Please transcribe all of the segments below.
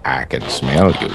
I can smell you.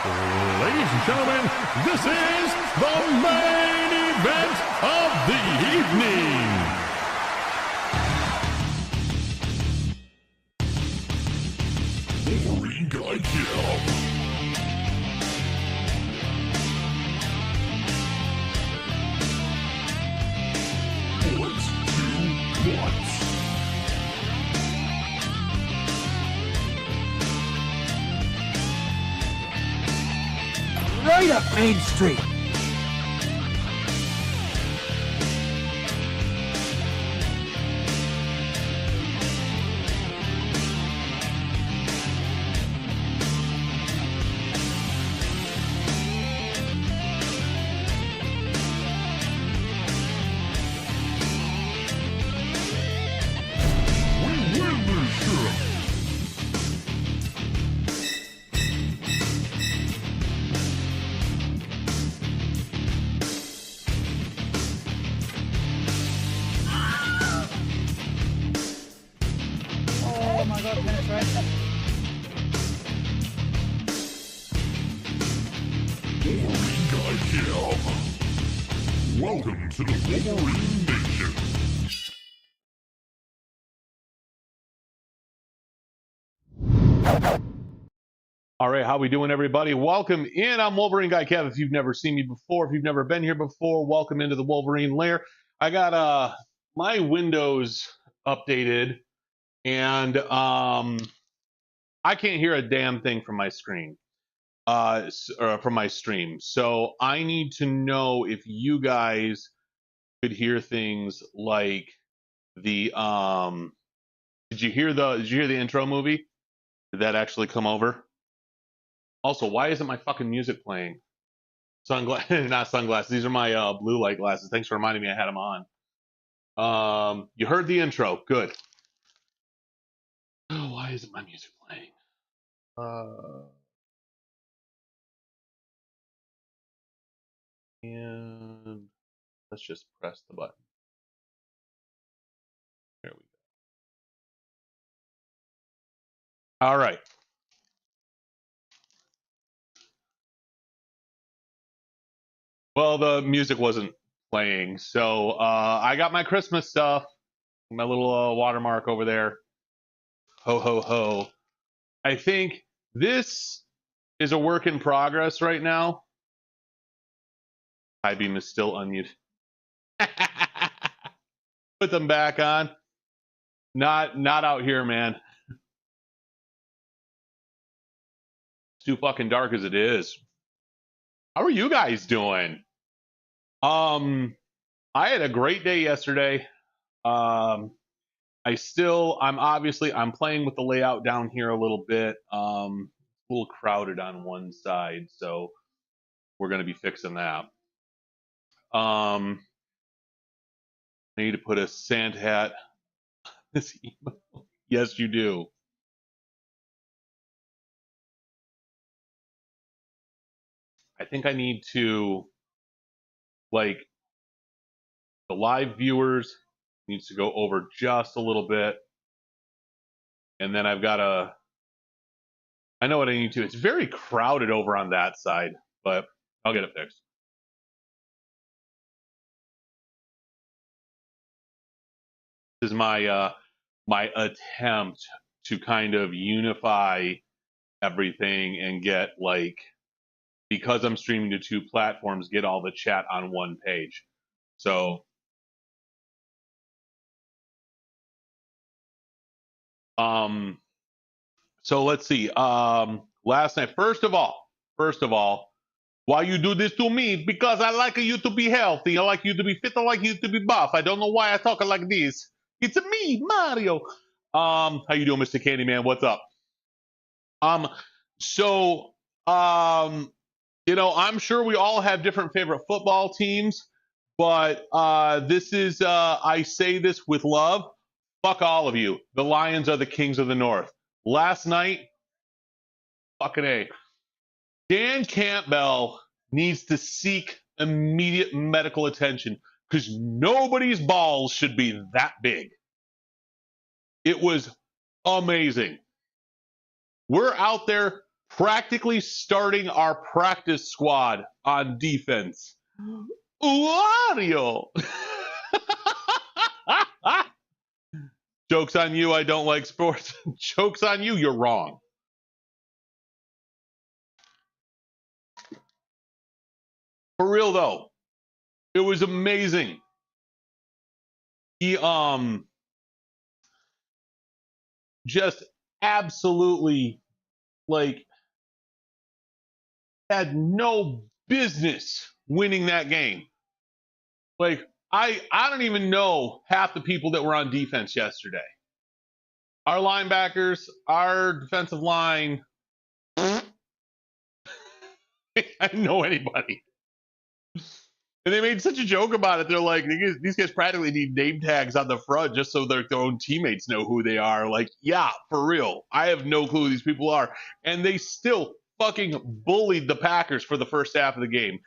Ladies and gentlemen, this is the main event of the evening. Wolverine Guy Kill. Bullets to butts. Right up Main Street. We win this shit. Oh my God, penetration. Wolverine Guy Kill. Welcome to the Wolverine Nation. All right, how we doing, everybody? Welcome in. I'm Wolverine Guy Kev. If you've never seen me before, if you've never been here before, welcome into the Wolverine lair. I got my Windows updated, and I can't hear a damn thing from my screen, or from my stream. So I need to know if you guys could hear things like the Did you hear the intro movie? Did that actually come over? Also, why isn't my fucking music playing? Not sunglasses. These are my blue light glasses. Thanks for reminding me I had them on. You heard the intro. Good. Oh, why isn't my music playing? And let's just press the button. There we go. All right. Well, the music wasn't playing, so I got my Christmas stuff. My little watermark over there. Ho, ho, ho. I think this is a work in progress right now. High beam is still unmuted. Put them back on. Not out here, man. It's too fucking dark as it is. How are you guys doing? I had a great day yesterday. I'm playing with the layout down here a little bit. A little crowded on one side, so we're going to be fixing that. I need to put a Santa hat. This email. Yes, you do. I think I need to, like, the live viewers needs to go over just a little bit. And then I've got I know what I need to. It's very crowded over on that side, but I'll get it fixed. This is my my attempt to kind of unify everything and get, like, because I'm streaming to two platforms, get all the chat on one page. So so let's see. Last night, first of all, why you do this to me? Because I like you to be healthy. I like you to be fit. I like you to be buff. I don't know why I talk like this. It's me, Mario. How you doing, Mr. Candyman? What's up? So, you know, I'm sure we all have different favorite football teams, but this is, I say this with love. Fuck all of you. The Lions are the kings of the North. Last night, fucking A. Dan Campbell needs to seek immediate medical attention because nobody's balls should be that big. It was amazing. We're out there practically starting our practice squad on defense. Wario! Joke's on you, I don't like sports. Joke's on you, you're wrong. For real though, it was amazing. He just absolutely like had no business winning that game. Like I don't even know half the people that were on defense yesterday. Our linebackers, our defensive line, I didn't know anybody. And they made such a joke about it. They're like, these guys practically need name tags on the front just so their own teammates know who they are. Like, yeah, for real. I have no clue who these people are. And they still fucking bullied the Packers for the first half of the game.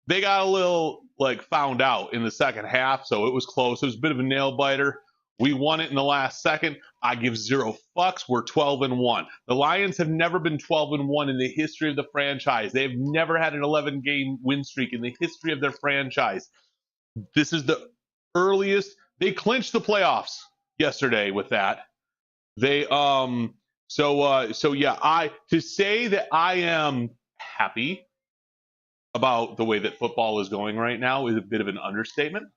They got a little, like, found out in the second half, so it was close. It was a bit of a nail biter. We won it in the last second. I give zero fucks. We're 12-1. The Lions have never been 12-1 in the history of the franchise. They've never had an 11-game win streak in the history of their franchise. This is the earliest. They clinched the playoffs yesterday with that. They so yeah, to say that I am happy about the way that football is going right now is a bit of an understatement.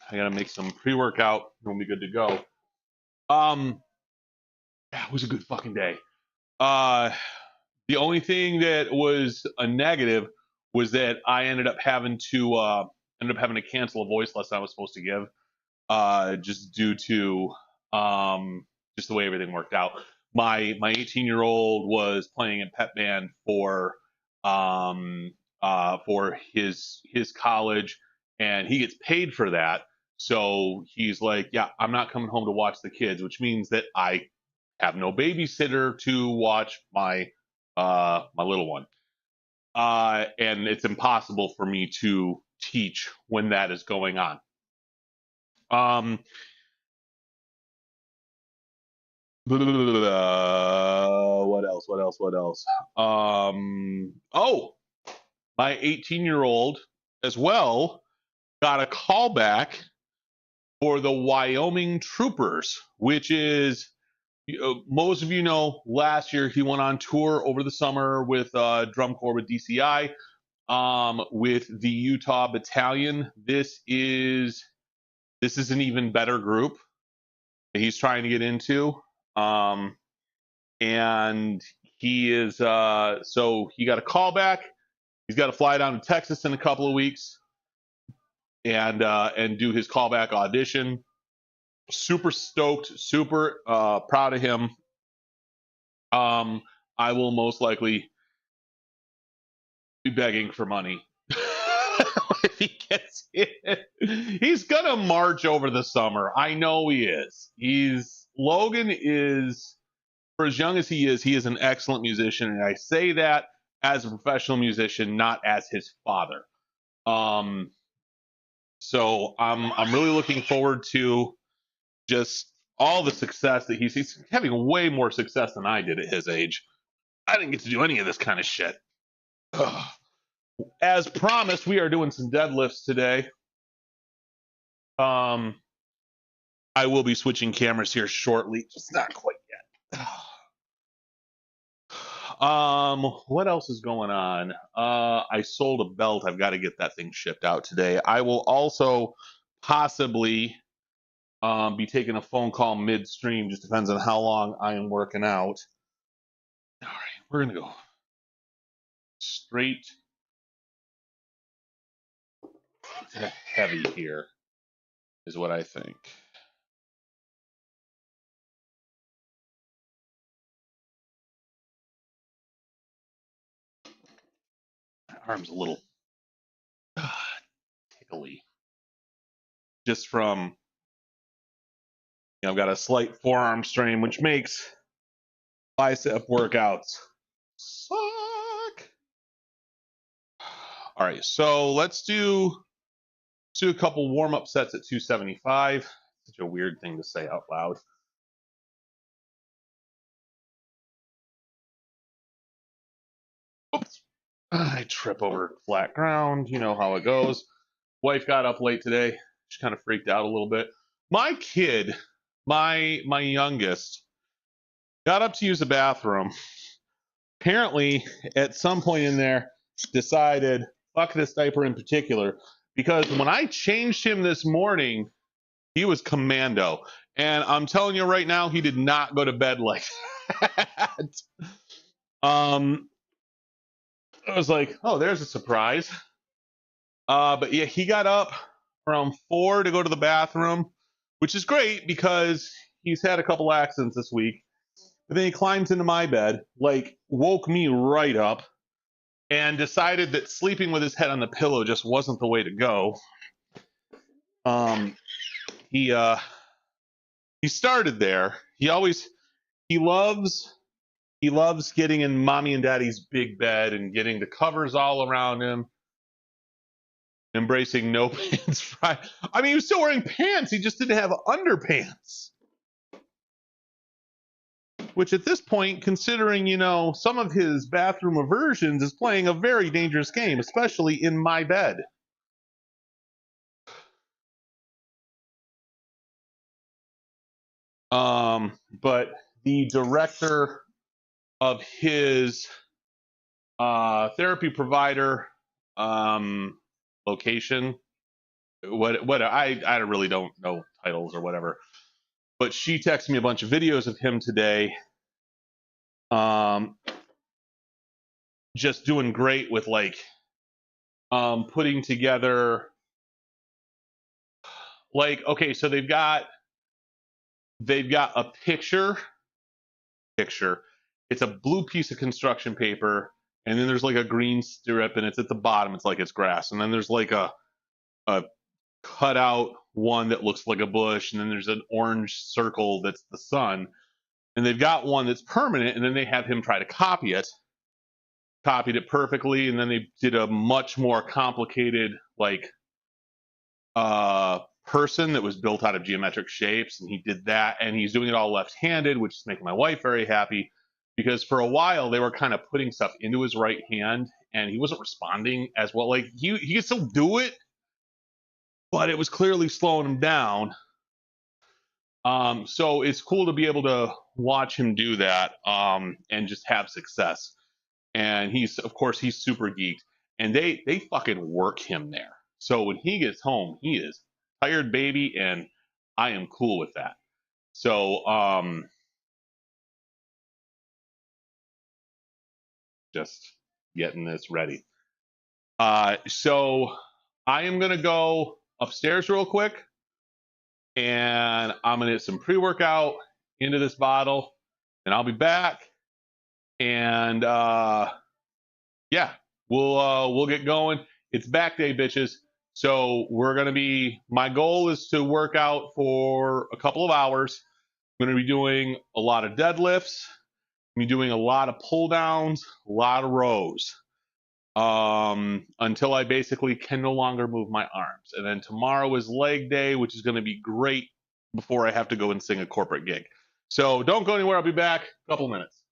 I gotta make some pre-workout and we'll be good to go. Yeah, it was a good fucking day. The only thing that was a negative was that I ended up having to cancel a voice lesson I was supposed to give, just due to just the way everything worked out. My 18-year-old was playing in pep band for his college, and he gets paid for that. So he's like, yeah, I'm not coming home to watch the kids, which means that I have no babysitter to watch my little one. And it's impossible for me to teach when that is going on. What else? Oh, my 18-year-old as well got a call back for the Wyoming Troopers, which is, most of you know, last year he went on tour over the summer with drum corps with DCI, with the Utah Battalion. This is an even better group that he's trying to get into. And he is so he got a call back. He's got to fly down to Texas in a couple of weeks and do his callback audition. Super stoked, super proud of him. I will most likely be begging for money if he gets it. He's gonna march over the summer. I know he is. Logan is, for as young as he is an excellent musician, and I say that as a professional musician, not as his father. So I'm really looking forward to just all the success that he's having. Way more success than I did at his age. I didn't get to do any of this kind of shit. Ugh. As promised, we are doing some deadlifts today. I will be switching cameras here shortly, just not quite yet. What else is going on? I sold a belt. I've got to get that thing shipped out today. I will also possibly be taking a phone call midstream. Just depends on how long I am working out. All right, we're gonna go straight to heavy here, is what I think. My arm's a little tickly, just from, I've got a slight forearm strain, which makes bicep workouts suck. All right, so let's do a couple warm-up sets at 275. Such a weird thing to say out loud. I trip over flat ground. You know how it goes. Wife got up late today. She kind of freaked out a little bit. My kid, my youngest, got up to use the bathroom. Apparently, at some point in there, decided, fuck this diaper in particular, because when I changed him this morning, he was commando. And I'm telling you right now, he did not go to bed like that. I was like, oh, there's a surprise. But yeah, he got up around 4 to go to the bathroom, which is great because he's had a couple accidents this week. But then he climbs into my bed, like woke me right up, and decided that sleeping with his head on the pillow just wasn't the way to go. Um, he started there. He loves getting in mommy and daddy's big bed and getting the covers all around him, embracing no pants Friday. I mean, he was still wearing pants. He just didn't have underpants. Which at this point, considering, some of his bathroom aversions, is playing a very dangerous game, especially in my bed. But the director of his therapy provider location, what I really don't know titles or whatever, but she texted me a bunch of videos of him today, just doing great with putting together, okay, so they've got a picture. It's a blue piece of construction paper, and then there's like a green strip, and it's at the bottom. It's like it's grass, and then there's like a cutout one that looks like a bush, and then there's an orange circle that's the sun. And they've got one that's permanent, and then they have him try to copy it. Copied it perfectly, and then they did a much more complicated person that was built out of geometric shapes, and he did that, and he's doing it all left-handed, which is making my wife very happy, because for a while they were kind of putting stuff into his right hand and he wasn't responding as well. Like he could still do it, but it was clearly slowing him down. So it's cool to be able to watch him do that, and just have success. And he's super geeked, and they fucking work him there. So when he gets home, he is tired baby, and I am cool with that. So just getting this ready. So I am gonna go upstairs real quick, and I'm gonna get some pre-workout into this bottle, and I'll be back. And yeah, we'll get going. It's back day, bitches. So my goal is to work out for a couple of hours. I'm going to be doing a lot of deadlifts. I'm going to be doing a lot of pull downs, a lot of rows, until I basically can no longer move my arms. And then tomorrow is leg day, which is going to be great before I have to go and sing a corporate gig. So don't go anywhere. I'll be back a couple minutes.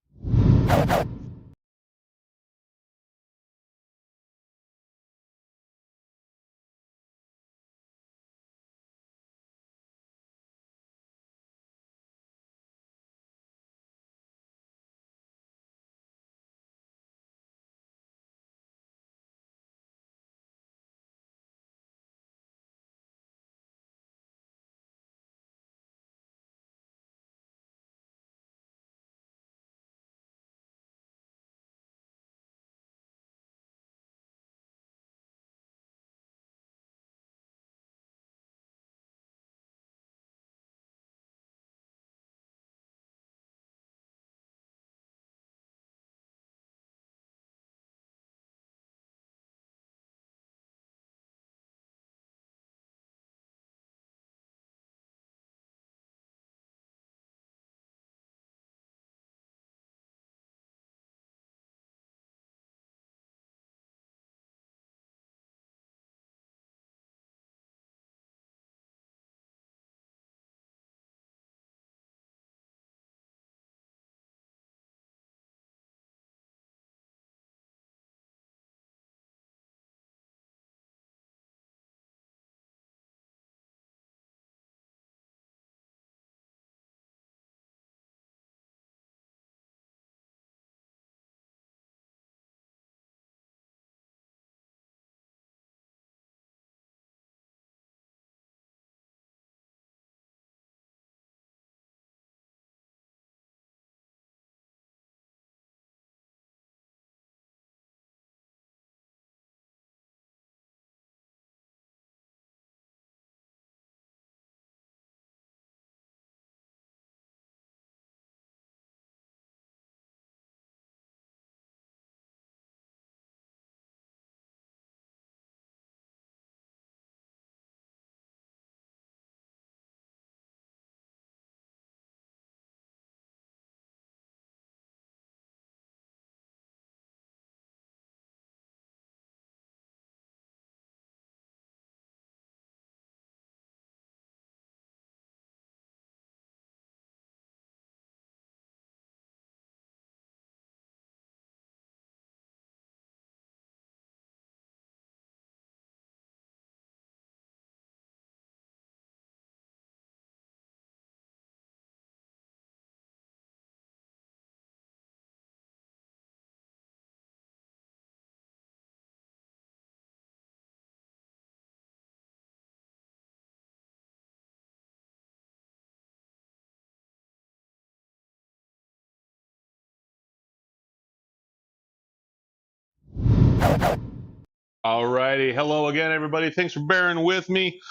Alrighty, hello again, everybody. Thanks for bearing with me.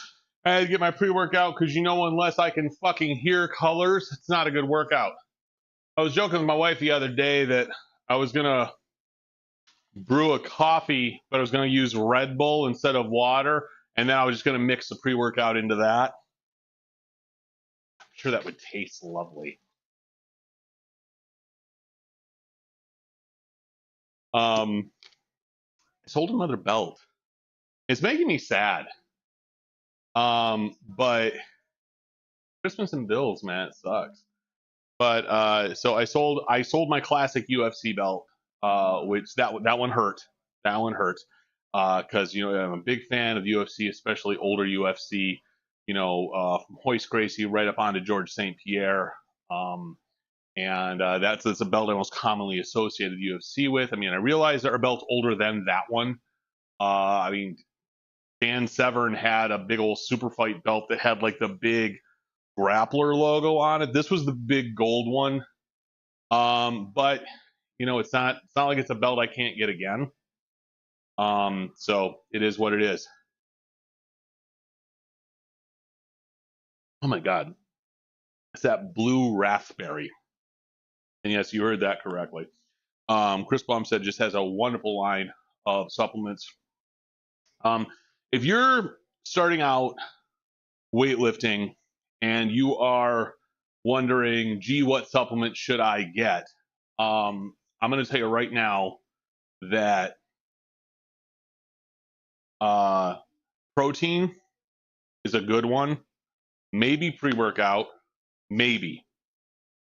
I had to get my pre-workout because, unless I can fucking hear colors, it's not a good workout. I was joking with my wife the other day that I was gonna brew a coffee, but I was gonna use Red Bull instead of water, and then I was just gonna mix the pre-workout into that. I'm sure that would taste lovely. I sold another belt. It's making me sad. But Christmas and bills, man, it sucks. But so I sold my classic UFC belt, which that one hurt. That one hurt. Because I'm a big fan of UFC, especially older UFC. From Hoist Gracie right up onto George St. Pierre. And that's a belt I most commonly associated UFC with. I mean, I realize there are belts older than that one. I mean, Dan Severn had a big old super fight belt that had like the big grappler logo on it. This was the big gold one. But it's not like it's a belt I can't get again. So it is what it is. Oh my God. It's that blue raspberry. And yes, you heard that correctly. Chris Baum said just has a wonderful line of supplements. If you're starting out weightlifting and you are wondering, gee, what supplement should I get? I'm going to tell you right now that protein is a good one. Maybe pre-workout, maybe,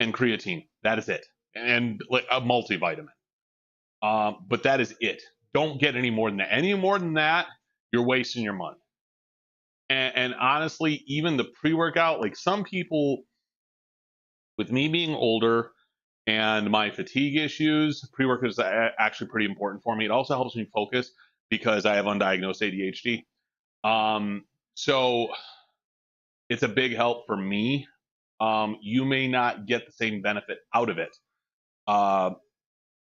and creatine. That is it, and like a multivitamin. But that is it. Don't get any more than that. Any more than that, you're wasting your money. And honestly, even the pre-workout, like some people, with me being older and my fatigue issues, pre-workout is actually pretty important for me. It also helps me focus because I have undiagnosed ADHD. So it's a big help for me. You may not get the same benefit out of it.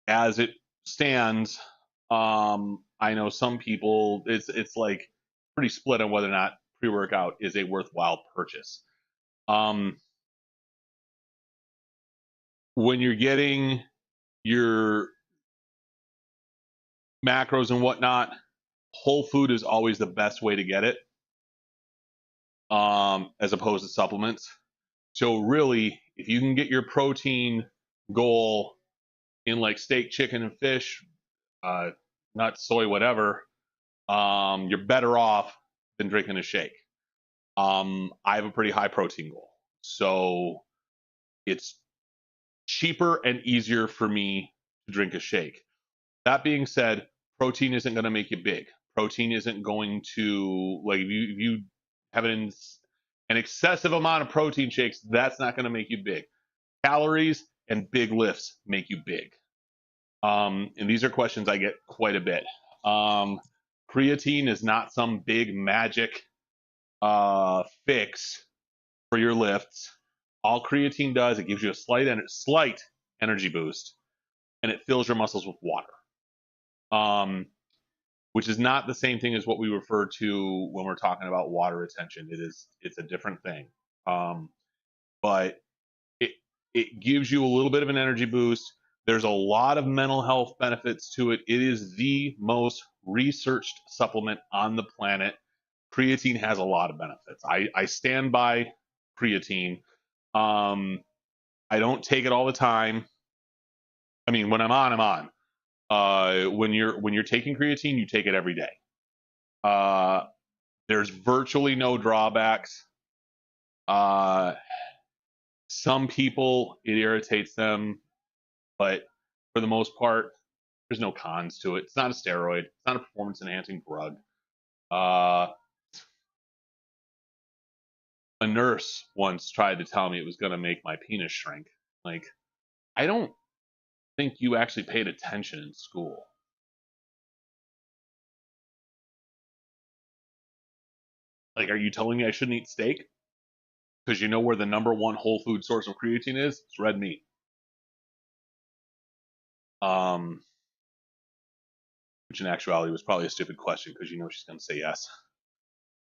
As it stands, I know some people, it's like pretty split on whether or not pre-workout is a worthwhile purchase. When you're getting your macros and whatnot, whole food is always the best way to get it, as opposed to supplements. So really, if you can get your protein goal in like steak, chicken, and fish, nuts, soy, whatever, you're better off than drinking a shake. I have a pretty high protein goal, so it's cheaper and easier for me to drink a shake. That being said, protein isn't going to make you big. Protein isn't going to, like, if you have an excessive amount of protein shakes, that's not going to make you big. Calories and big lifts make you big. And these are questions I get quite a bit. Creatine is not some big magic fix for your lifts. All creatine does, it gives you a slight energy boost, and it fills your muscles with water. Which is not the same thing as what we refer to when we're talking about water retention. It's a different thing. But it gives you a little bit of an energy boost. There's a lot of mental health benefits to it. It is the most researched supplement on the planet. Creatine has a lot of benefits. I stand by creatine. I don't take it all the time. I mean, when I'm on, I'm on. When you're taking creatine, you take it every day. There's virtually no drawbacks. Some people, it irritates them, but for the most part, there's no cons to it. It's not a steroid. It's not a performance enhancing drug. A nurse once tried to tell me it was going to make my penis shrink. Like, I don't think you actually paid attention in school. Like, are you telling me I shouldn't eat steak? Because you know where the number one whole food source of creatine is? It's red meat. which in actuality was probably a stupid question because you know she's going to say yes.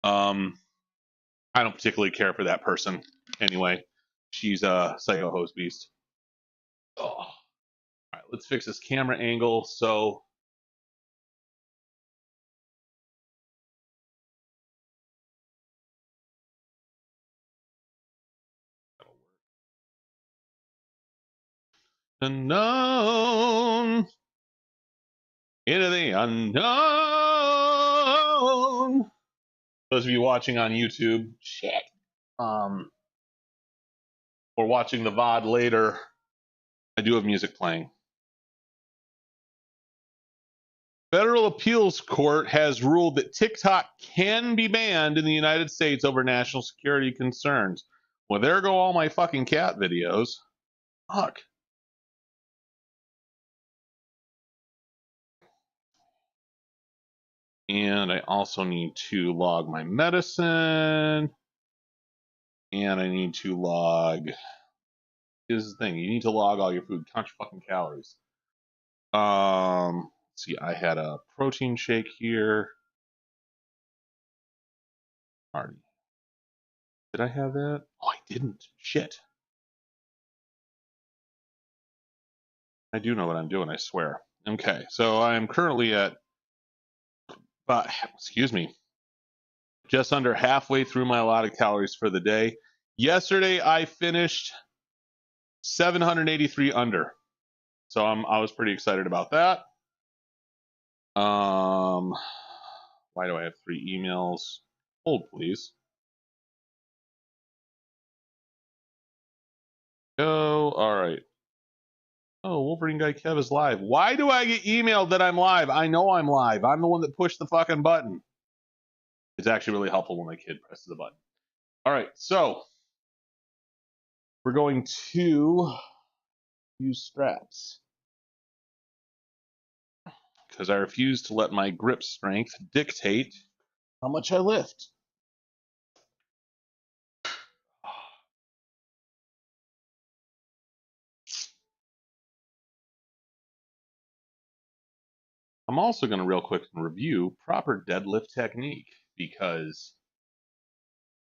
I don't particularly care for that person anyway. She's a psycho hose beast. Oh. All right, let's fix this camera angle. So unknown into the unknown. Those of you watching on YouTube, shit. Or watching the VOD later, I do have music playing. Federal Appeals Court has ruled that TikTok can be banned in the United States over national security concerns. Well, there go all my fucking cat videos. Fuck. And I also need to log my medicine. And I need to log. Here's the thing: you need to log all your food. Count your fucking calories. Let's see, I had a protein shake here. Already. Did I have that? Oh, I didn't. Shit. I do know what I'm doing, I swear. Okay, so I am currently at, excuse me, just under halfway through my allotted calories for the day. Yesterday, I finished 783 under. So I was pretty excited about that. Why do I have 3 emails? Hold, please. Go. All right. Oh, Wolverine Guy Kev is live. Why do I get emailed that I'm live? I know I'm live. I'm the one that pushed the fucking button. It's actually really helpful when my kid presses the button. All right, so we're going to use straps because I refuse to let my grip strength dictate how much I lift. I'm also going to real quick review proper deadlift technique because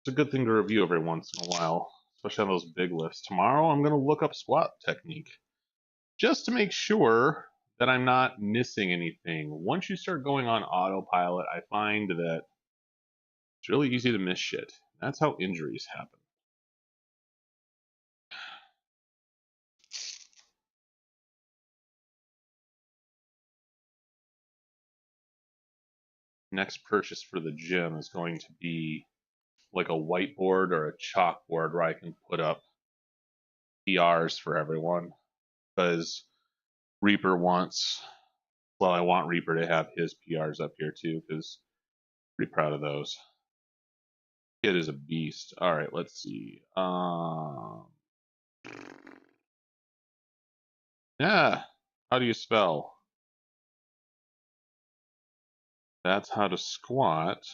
it's a good thing to review every once in a while, especially on those big lifts. Tomorrow I'm going to look up squat technique just to make sure that I'm not missing anything. Once you start going on autopilot, I find that it's really easy to miss shit. That's how injuries happen. Next purchase for the gym is going to be like a whiteboard or a chalkboard where I can put up PRs for everyone because Reaper wants, well, I want Reaper to have his PRs up here too because I'm pretty proud of those. Kid is a beast. All right, let's see. Yeah, how do you spell? That's how to squat.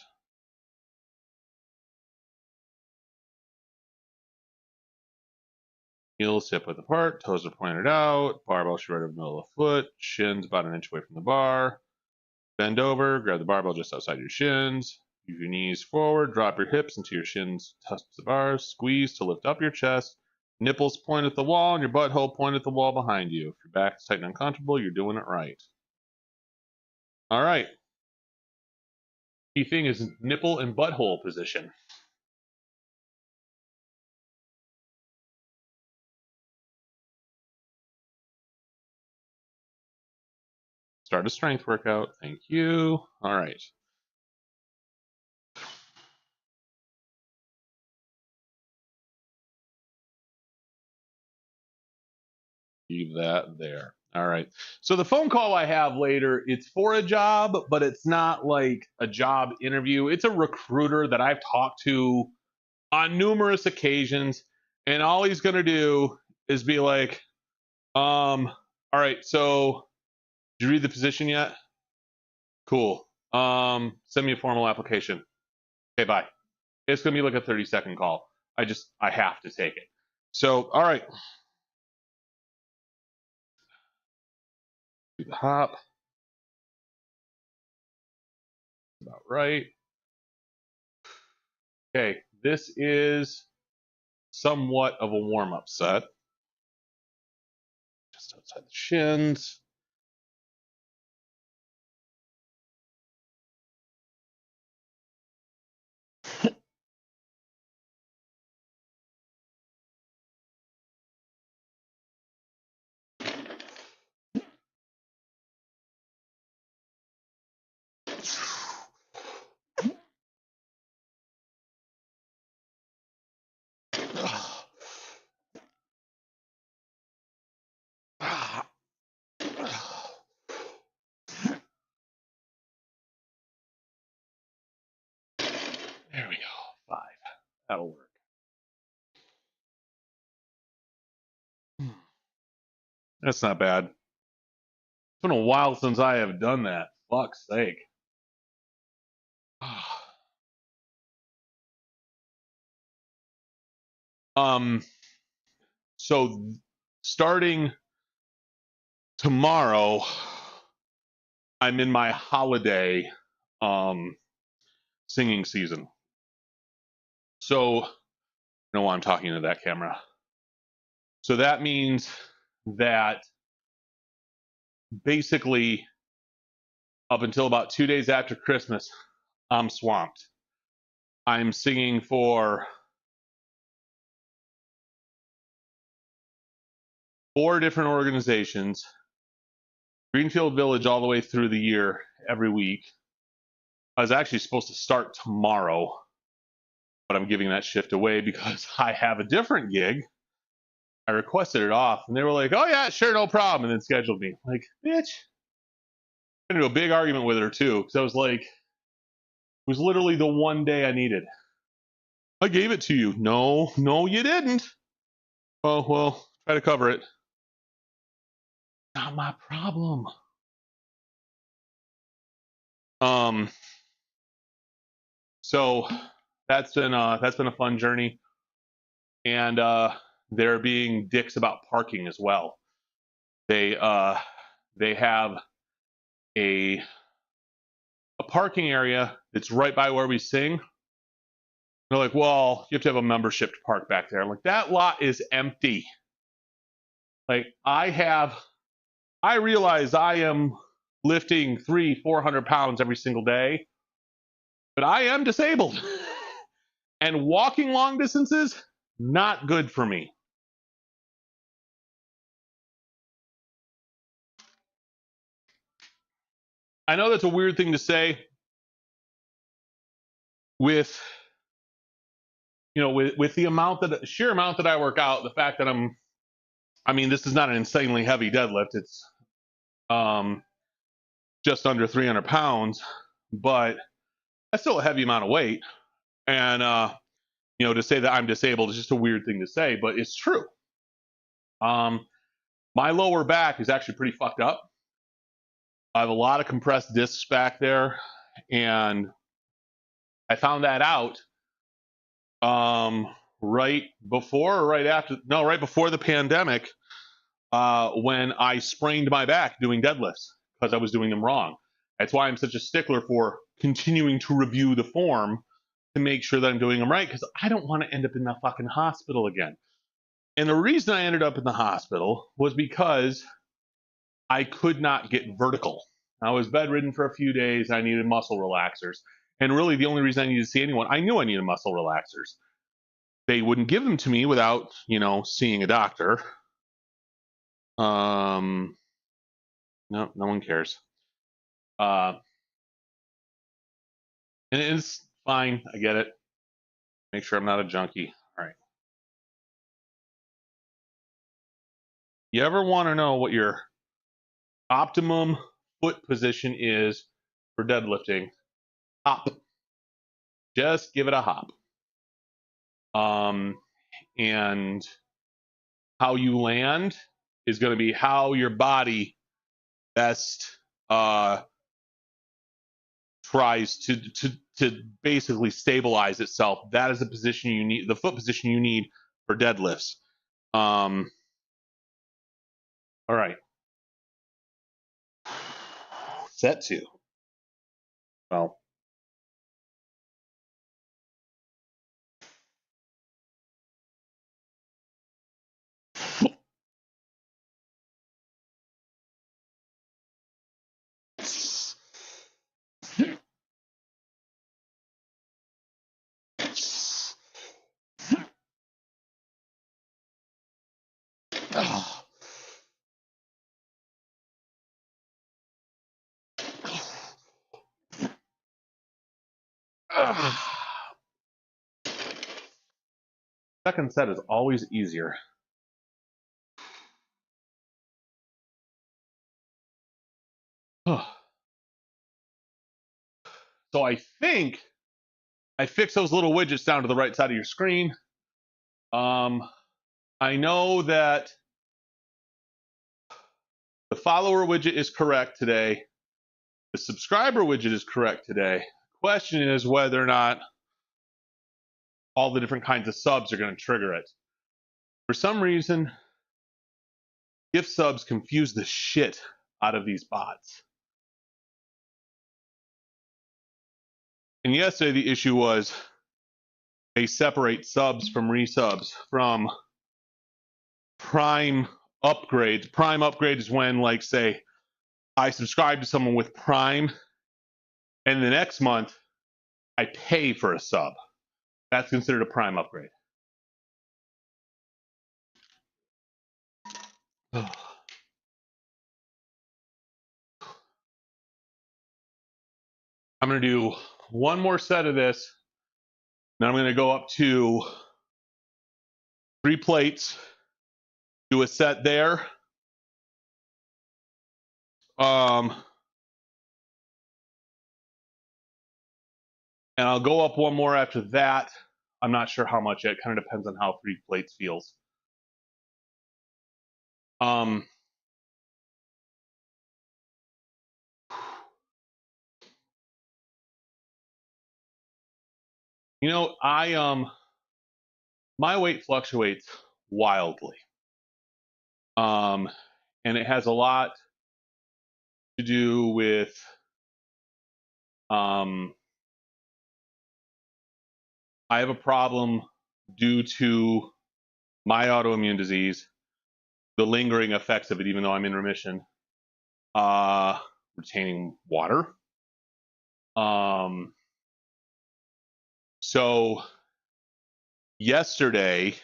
Heels hip width apart, toes are pointed out, barbell should right over the middle of the foot, shins about an inch away from the bar. Bend over, grab the barbell just outside your shins. Move your knees forward, drop your hips until your shins touch the bars. Squeeze to lift up your chest. Nipples point at the wall and your butthole point at the wall behind you. If your back is tight and uncomfortable, you're doing it right. All right. Key thing is nipple and butthole position. Start a strength workout. Thank you. All right. Leave that there. All right. So the phone call I have later, it's for a job, but it's not like a job interview. It's a recruiter that I've talked to on numerous occasions, and all he's gonna do is be like, all right, so did you read the position yet? Cool. Send me a formal application. Okay, bye. It's gonna be like a 30-second call. I have to take it. So, all right. Do the hop. About right. Okay, this is somewhat of a warm-up set. Just outside the shins. There we go. 5. That'll work. That's not bad. It's been a while since I have done that. Fuck's sake. So starting tomorrow, I'm in my holiday singing season. So I know why I'm talking to that camera. So that means that basically up until about 2 days after Christmas, I'm swamped. I'm singing for 4 different organizations, Greenfield Village all the way through the year, every week. I was actually supposed to start tomorrow, but I'm giving that shift away because I have a different gig. I requested it off, and they were like, "Oh yeah, sure, no problem," and then scheduled me. Like, bitch. I got into a big argument with her too, because I was like, it was literally the one day I needed. I gave it to you. No, you didn't. Oh well, try to cover it. Not my problem. So that's been a fun journey, and they're being dicks about parking as well. They have a parking area that's right by where we sing. They're like, well, you have to have a membership to park back there. I'm like, that lot is empty. Like I realize I am lifting 300-400 pounds every single day, but I am disabled. And walking long distances, not good for me. I know that's a weird thing to say with, with the sheer amount that I work out, the fact that this is not an insanely heavy deadlift. It's just under 300 pounds, but that's still a heavy amount of weight. And, to say that I'm disabled is just a weird thing to say, but it's true. My lower back is actually pretty fucked up. I have a lot of compressed discs back there, and I found that out right before the pandemic, when I sprained my back doing deadlifts because I was doing them wrong. That's why I'm such a stickler for continuing to review the form to make sure that I'm doing them right, because I don't want to end up in the fucking hospital again. And the reason I ended up in the hospital was because I could not get vertical. I was bedridden for a few days. I needed muscle relaxers. And really, the only reason I needed to see anyone, I knew I needed muscle relaxers. They wouldn't give them to me without, seeing a doctor. No one cares. And it's fine. I get it. Make sure I'm not a junkie. All right. You ever want to know what your optimum foot position is for deadlifting? Hop. Just give it a hop. And how you land is going to be how your body best tries to basically stabilize itself. That is the position you need, the foot position you need for deadlifts. All right. Set 2. Well, Second set is always easier. So I think I fixed those little widgets down to the right side of your screen. I know that the follower widget is correct today. The subscriber widget is correct today. Question is whether or not all the different kinds of subs are going to trigger it. For some reason, gift subs confuse the shit out of these bots. And yesterday the issue was they separate subs from resubs from prime upgrades. Prime upgrade is when, like, say, I subscribe to someone with Prime, and the next month I pay for a sub. That's considered a Prime upgrade. I'm going to do one more set of this. Then I'm going to go up to 3 plates, do a set there. And I'll go up one more after that. I'm not sure how much yet. Kind of depends on how 3 plates feels. You know, my weight fluctuates wildly. And it has a lot to do with I have a problem due to my autoimmune disease, the lingering effects of it, even though I'm in remission, retaining water. So yesterday,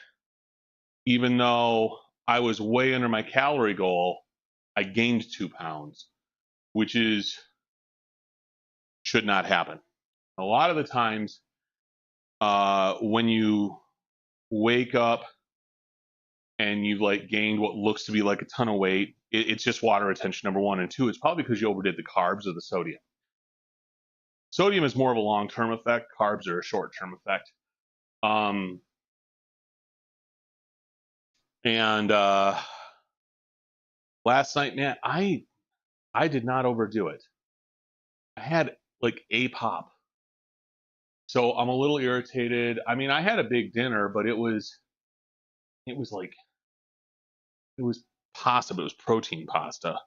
even though I was way under my calorie goal, I gained 2 pounds, which should not happen. A lot of the times, when you wake up and you've like gained what looks to be like a ton of weight, it's just water retention, number one. And two, it's probably because you overdid the carbs or the sodium. Sodium is more of a long-term effect. Carbs are a short-term effect. And last night, man, I did not overdo it. I had like a pop. So I'm a little irritated. I mean, I had a big dinner, but it was pasta, but it was protein pasta.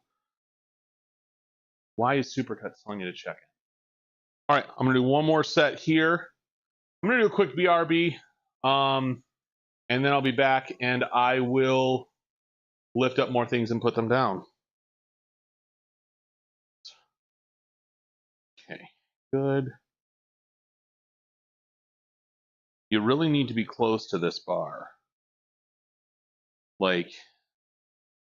Why is Supercut telling you to check it? All right, I'm gonna do one more set here. I'm gonna do a quick BRB, and then I'll be back and I will lift up more things and put them down. Okay, good. You really need to be close to this bar. Like,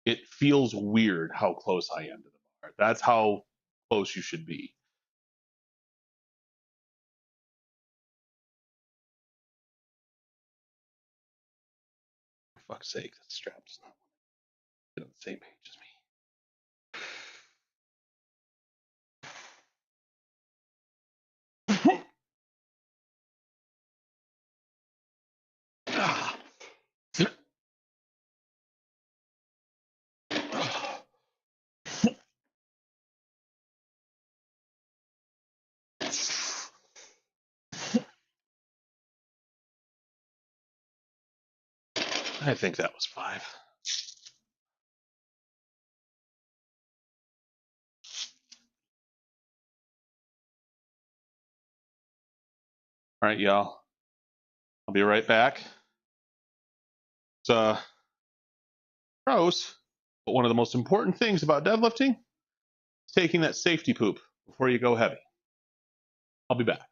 it feels weird how close I am to the bar. That's how close you should be. For fuck's sake, that strap does not want to get on the same page as me. I think that was 5. All right, y'all. I'll be right back. It's gross, but one of the most important things about deadlifting is taking that safety poop before you go heavy. I'll be back.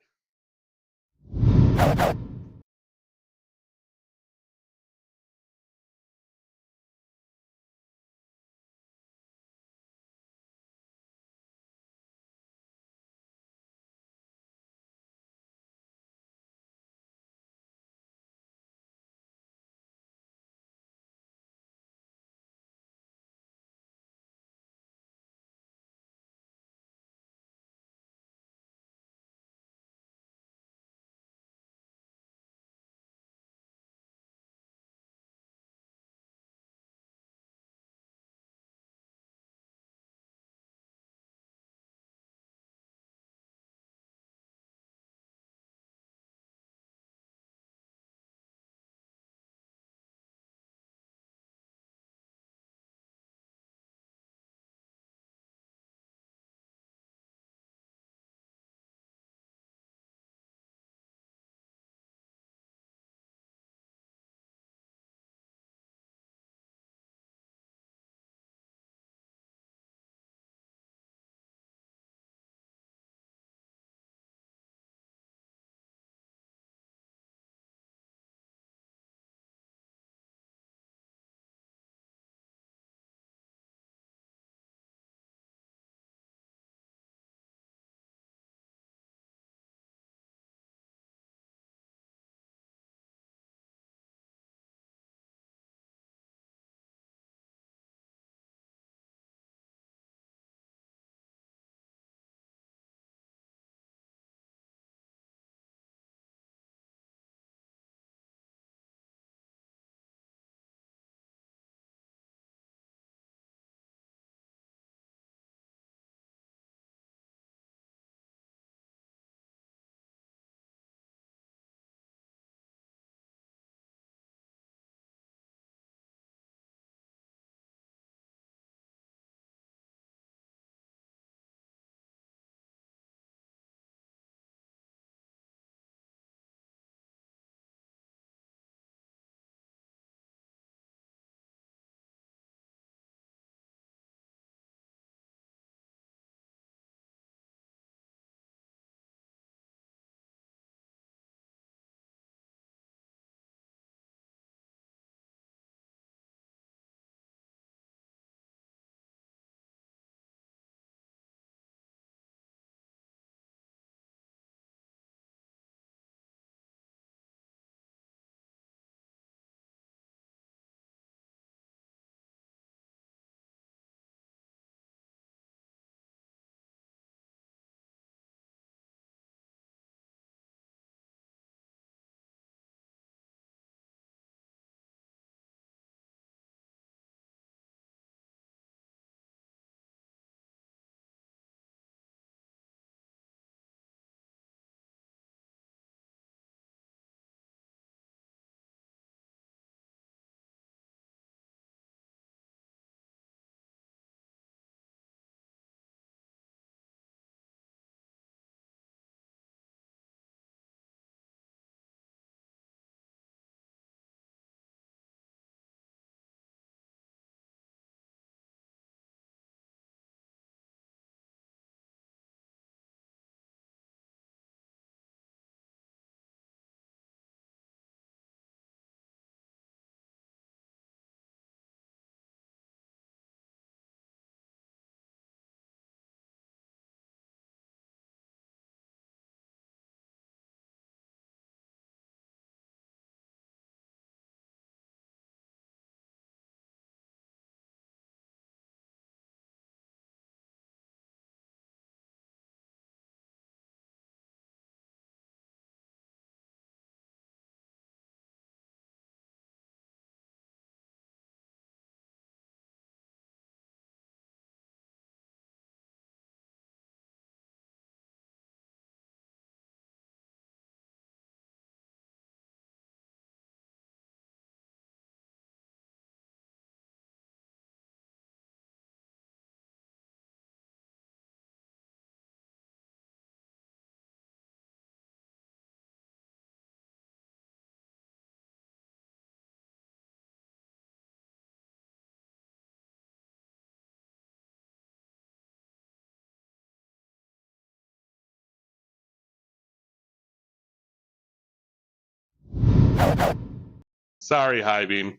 Sorry, High Beam.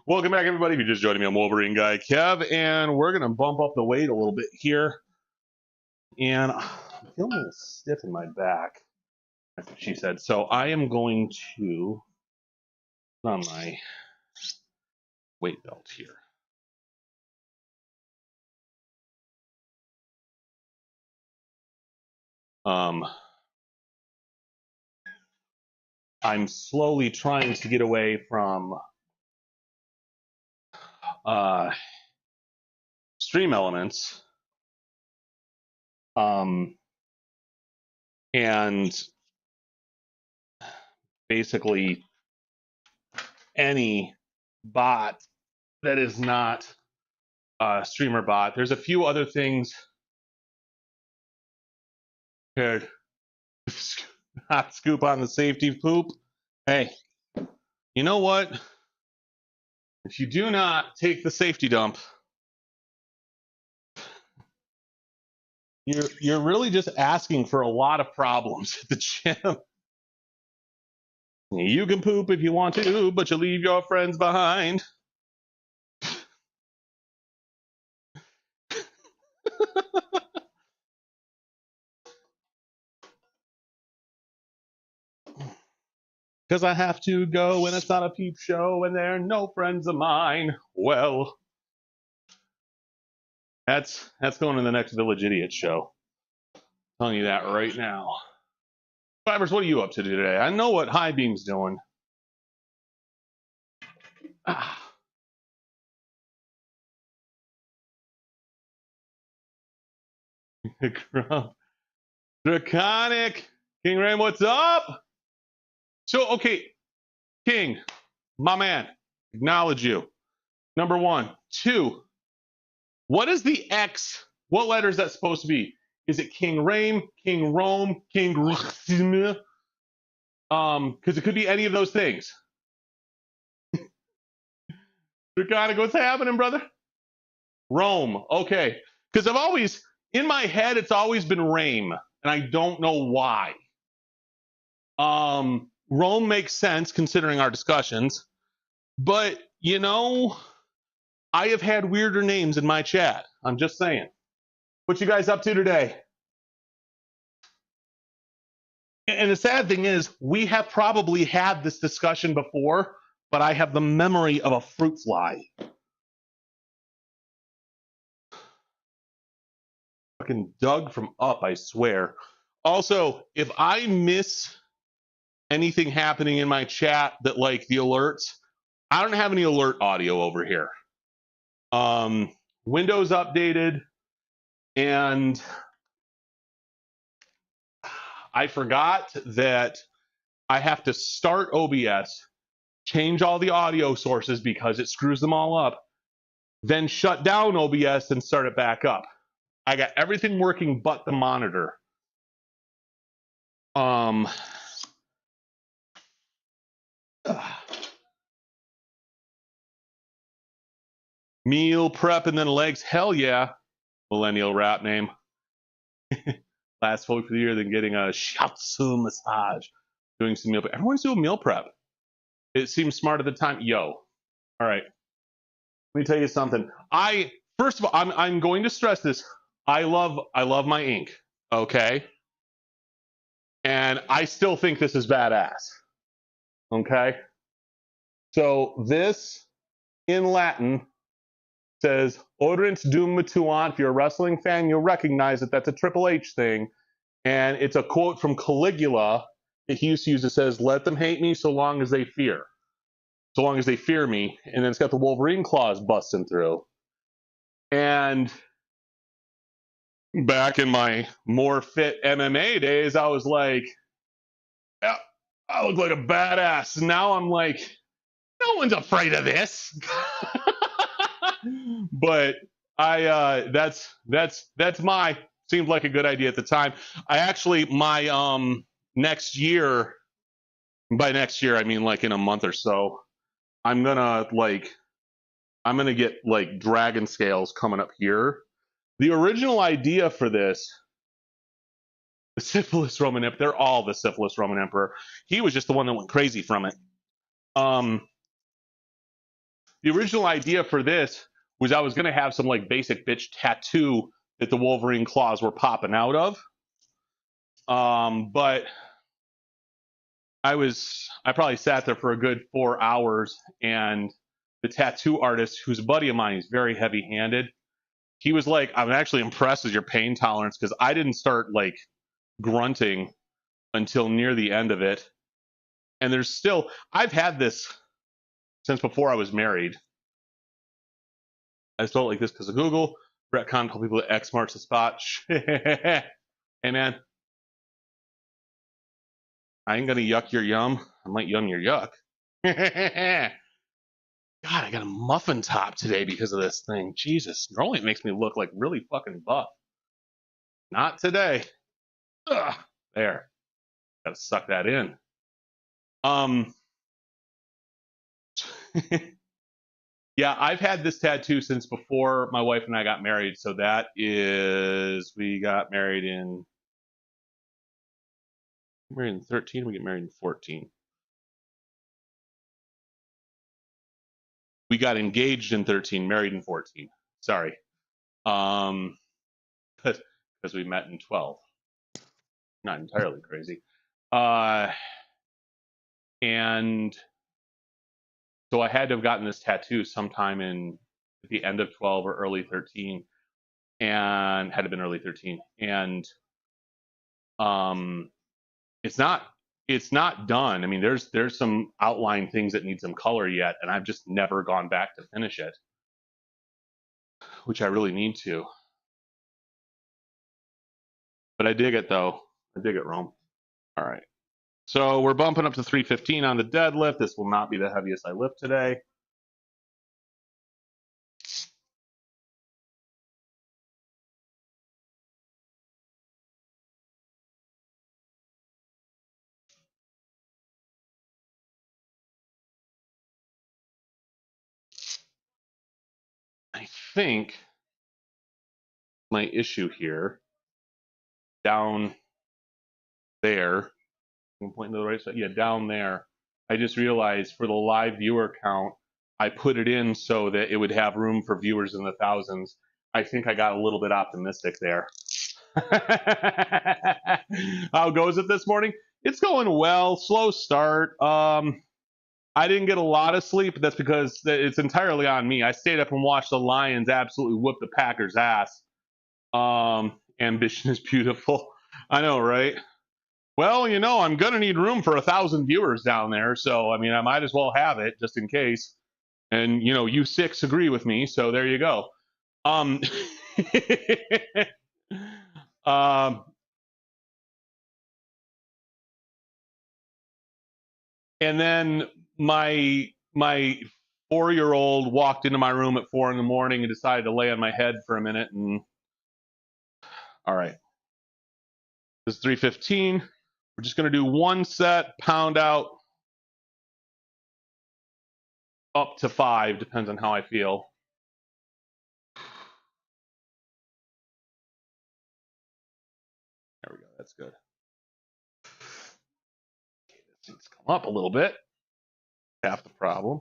Welcome back, everybody. If you're just joining me, I'm Wolverine Guy Kev, and we're gonna bump up the weight a little bit here. And I'm feeling a little stiff in my back. That's what she said. So I am going to put on my weight belt here. I'm slowly trying to get away from stream elements. And basically any bot that is not a streamer bot. There's a few other things. Here, hot scoop on the safety poop. Hey, you know what? If you do not take the safety dump, you're really just asking for a lot of problems at the gym. You can poop if you want to, but you leave your friends behind. Because I have to go and it's not a peep show and there are no friends of mine. Well, that's going to the next Village Idiot show. I'm telling you that right now. Fibers, what are you up to today? I know what High Beam's doing. Draconic King Ram, what's up? So, okay, King, my man, acknowledge you. Number one. Two, what is the X? What letter is that supposed to be? Is it King Rame, King Rome, King because it could be any of those things. Draconic, what's happening, brother? Rome, okay. Because I've always, in my head, it's always been Rame, and I don't know why. Rome makes sense considering our discussions, but you know, I have had weirder names in my chat. I'm just saying. What you guys up to today? And the sad thing is, we have probably had this discussion before, but I have the memory of a fruit fly. Fucking Doug from Up, I swear. Also, if I miss anything happening in my chat that like the alerts, I don't have any alert audio over here. Windows updated, and I forgot that I have to start OBS, change all the audio sources because it screws them all up, then shut down OBS and start it back up. I got everything working but the monitor. Meal prep and then legs. Hell yeah. Millennial rap name. Last week of the year, then getting a shiatsu massage. Doing some meal prep. Everyone's doing meal prep. It seems smart at the time. Yo. All right. Let me tell you something. First of all, I'm going to stress this. I love my ink. Okay. And I still think this is badass. Okay. So this in Latin says Odorant Dum Mutuant. If you're a wrestling fan, you'll recognize that that's a Triple H thing. And it's a quote from Caligula that he used to use. It says, let them hate me so long as they fear. So long as they fear me. And then it's got the Wolverine claws busting through. And back in my more fit MMA days, I was like, yeah, I look like a badass. Now I'm like, no one's afraid of this. But that's my seemed like a good idea at the time. I actually my next year, by next year I mean like in a month or so, I'm gonna get like dragon scales coming up here. The original idea for this The syphilis Roman Emperor. They're all the syphilis Roman Emperor. He was just the one that went crazy from it. The original idea for this was I was going to have some like basic bitch tattoo that the Wolverine claws were popping out of. But I probably sat there for a good 4 hours, and the tattoo artist, who's a buddy of mine, he's very heavy handed. He was like, I'm actually impressed with your pain tolerance, because I didn't start like grunting until near the end of it. And there's still, I've had this since before I was married. I stole it like this because of Google. Retcon told people that X marks the spot. Hey man, I ain't gonna yuck your yum. I might yum your yuck. God, I got a muffin top today because of this thing. Jesus, normally it makes me look like really fucking buff. Not today. Ugh, there. Gotta suck that in. Yeah, I've had this tattoo since before my wife and I got married. So that is, we got married in 13, we get married in 14. We got engaged in 13, married in 14. Sorry. Because we met in 12. Not entirely crazy. And so I had to have gotten this tattoo sometime at the end of 12 or early 13, and had to have been early 13. And it's not done. I mean, there's some outline things that need some color yet, and I've just never gone back to finish it, which I really need to. But I dig it though. I dig it, Rome. All right. So we're bumping up to 315 on the deadlift. This will not be the heaviest I lift today. I think my issue here, down there, I'm pointing to the right side. Yeah, down there. I just realized for the live viewer count, I put it in so that it would have room for viewers in the thousands. I think I got a little bit optimistic there. How goes it this morning? It's going well. Slow start. I didn't get a lot of sleep, but that's because it's entirely on me. I stayed up and watched the Lions absolutely whoop the Packers' ass. Ambition is beautiful. I know, right? Well, you know, I'm gonna need room for 1,000 viewers down there, so I mean, I might as well have it just in case. And you know, you 6 agree with me, so there you go. Um, um, and then my 4-year-old walked into my room at 4 in the morning and decided to lay on my head for a minute. And all right, this is 315. We're just gonna do one set, pound out up to 5, depends on how I feel. There we go. That's good. Okay, this thing's come up a little bit. Half the problem.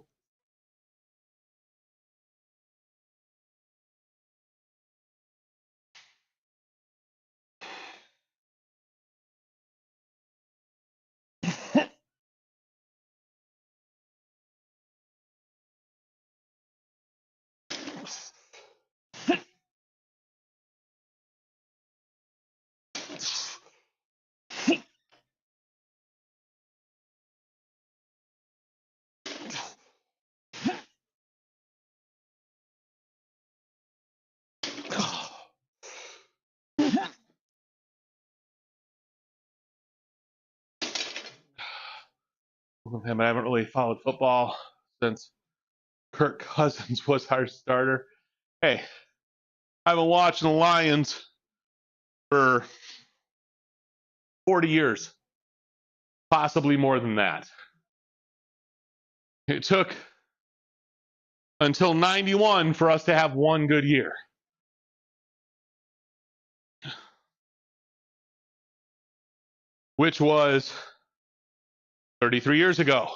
I haven't really followed football since Kirk Cousins was our starter. Hey, I've been watching the Lions for 40 years, possibly more than that. It took until 91 for us to have one good year. which was 33 years ago.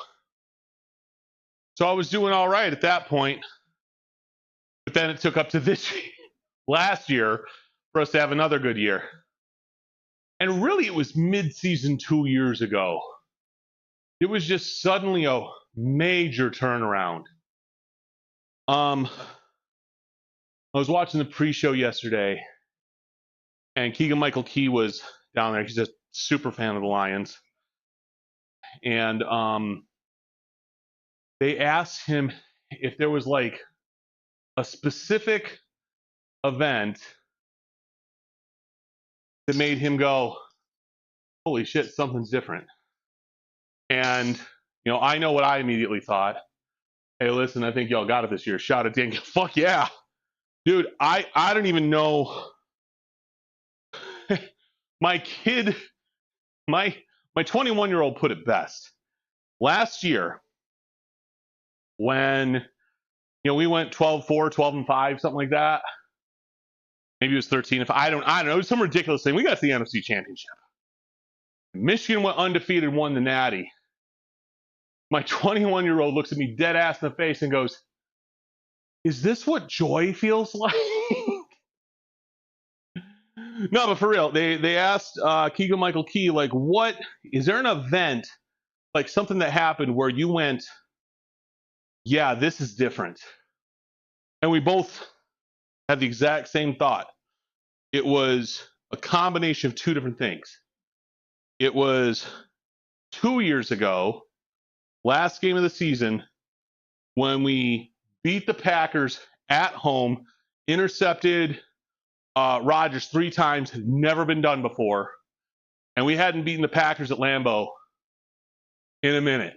So I was doing all right at that point, but then it took up to this last year for us to have another good year. And really, it was mid-season 2 years ago. It was just suddenly a major turnaround. I was watching the pre-show yesterday, and Keegan-Michael Key was down there. He's a super fan of the Lions. And they asked him if there was like a specific event that made him go, holy shit, something's different. And, you know, I know what I immediately thought. Hey, listen, I think y'all got it this year. Shout out to fuck yeah. Dude, I don't even know. My kid, my 21-year-old put it best. Last year, when, you know, we went 12-4, 12-5, something like that. Maybe it was 13. If I don't know. It was some ridiculous thing. We got to the NFC Championship. Michigan went undefeated, won the Natty. My 21-year-old looks at me dead ass in the face and goes, is this what joy feels like? No, but for real, they asked Keegan-Michael Key, like, what is there an event, like something that happened where you went, yeah, this is different? And we both had the exact same thought. It was a combination of two different things. It was 2 years ago, last game of the season, when we beat the Packers at home, intercepted Rodgers 3 times, had never been done before, and we hadn't beaten the Packers at Lambeau in a minute.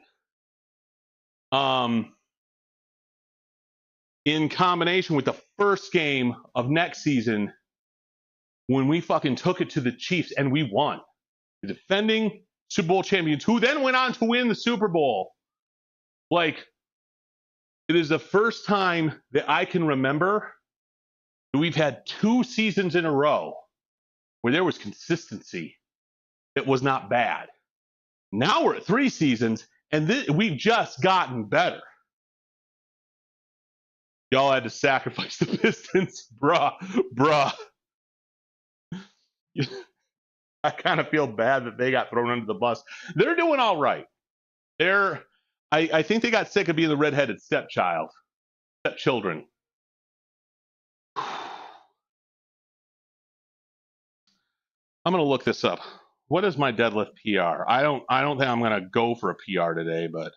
In combination with the first game of next season, when we fucking took it to the Chiefs and we won, the defending Super Bowl champions, who then went on to win the Super Bowl. Like, it is the first time that I can remember that we've had 2 seasons in a row where there was consistency. It was not bad. Now we're at 3 seasons, and we've just gotten better. Y'all had to sacrifice the Pistons, bruh. I kind of feel bad that they got thrown under the bus. They're doing all right. I think they got sick of being the redheaded stepchildren. I'm gonna look this up. What is my deadlift PR? I don't think I'm gonna go for a PR today, but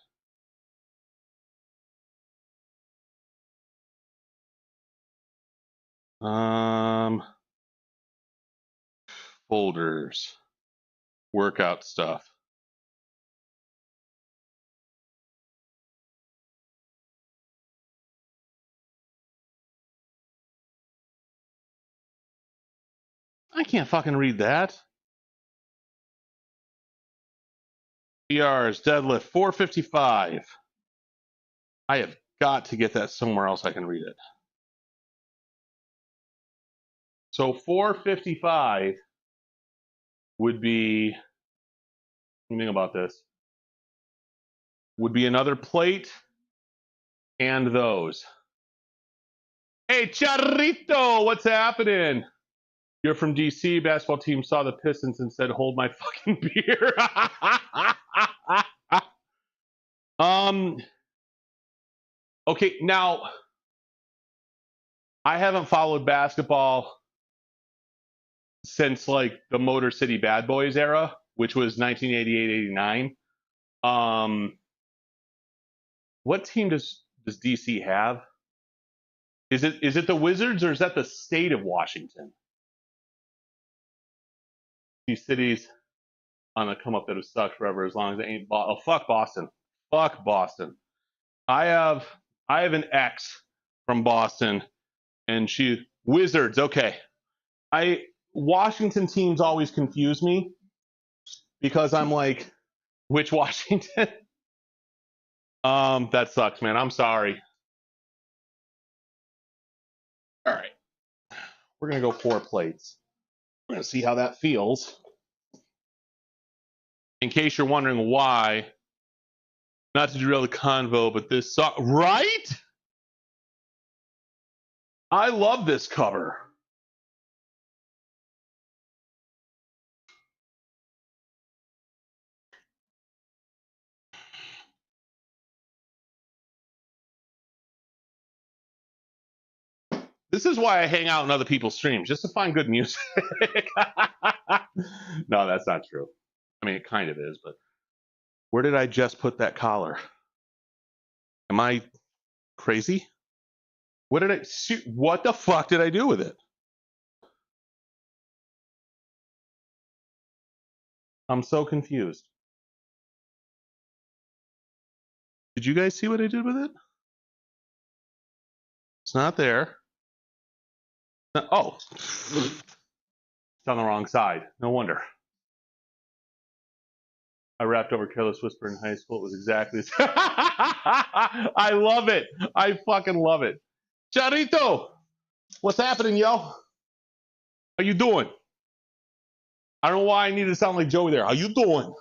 folders, workout stuff. I can't fucking read that. PRs, deadlift, 455. I have got to get that somewhere else I can read it. So 455 would be, think about this, would be another plate and those. Hey, Charrito, what's happening? You're from DC. Basketball team saw the Pistons and said, hold my fucking beer. Okay, now, I haven't followed basketball since like the Motor City Bad Boys era, which was 1988-89. What team does DC have? Is it the Wizards or is that the state of Washington? These cities on a come up that have sucked forever as long as they ain't fuck Boston. Fuck Boston. I have an ex from Boston and she Wizards, okay. Washington teams always confuse me because I'm like, which Washington? That sucks, man. I'm sorry. All right. We're gonna go 4 plates. We're gonna see how that feels. In case you're wondering why, not to derail the convo, but this song, right? I love this cover. This is why I hang out in other people's streams, just to find good music. No, that's not true. I mean, it kind of is, but where did I just put that collar? Am I crazy? What did I shoot? What the fuck did I do with it? I'm so confused. Did you guys see what I did with it? It's not there. Oh, it's on the wrong side. No wonder. I rapped over Careless Whisper in high school. It was exactly. I love it. I fucking love it. Charito, what's happening, yo? How you doing? I don't know why I needed to sound like Joey there. How you doing?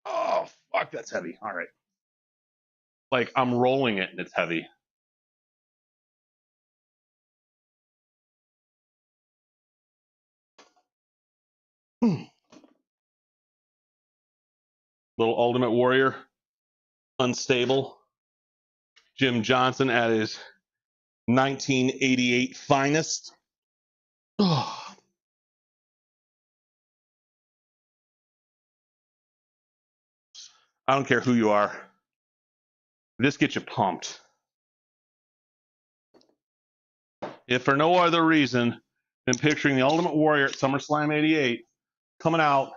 Oh, fuck, that's heavy. All right. Like, I'm rolling it and it's heavy. Little Ultimate Warrior. Unstable. Jim Johnson at his 1988 finest. Oh. I don't care who you are. This gets you pumped. If for no other reason than picturing the Ultimate Warrior at SummerSlam 88 coming out,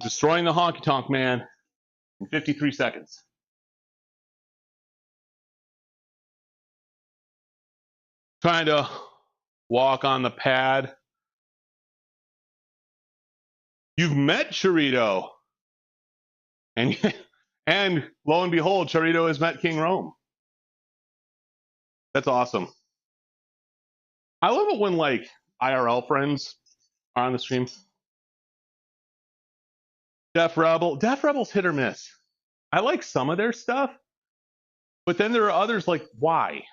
destroying the Honky Tonk Man in 53 seconds. Trying to walk on the pad. You've met Charito. And lo and behold, Charito has met King Rome. That's awesome. I love it when like IRL friends are on the stream. Def Rebel's hit or miss. I like some of their stuff, but then there are others like why?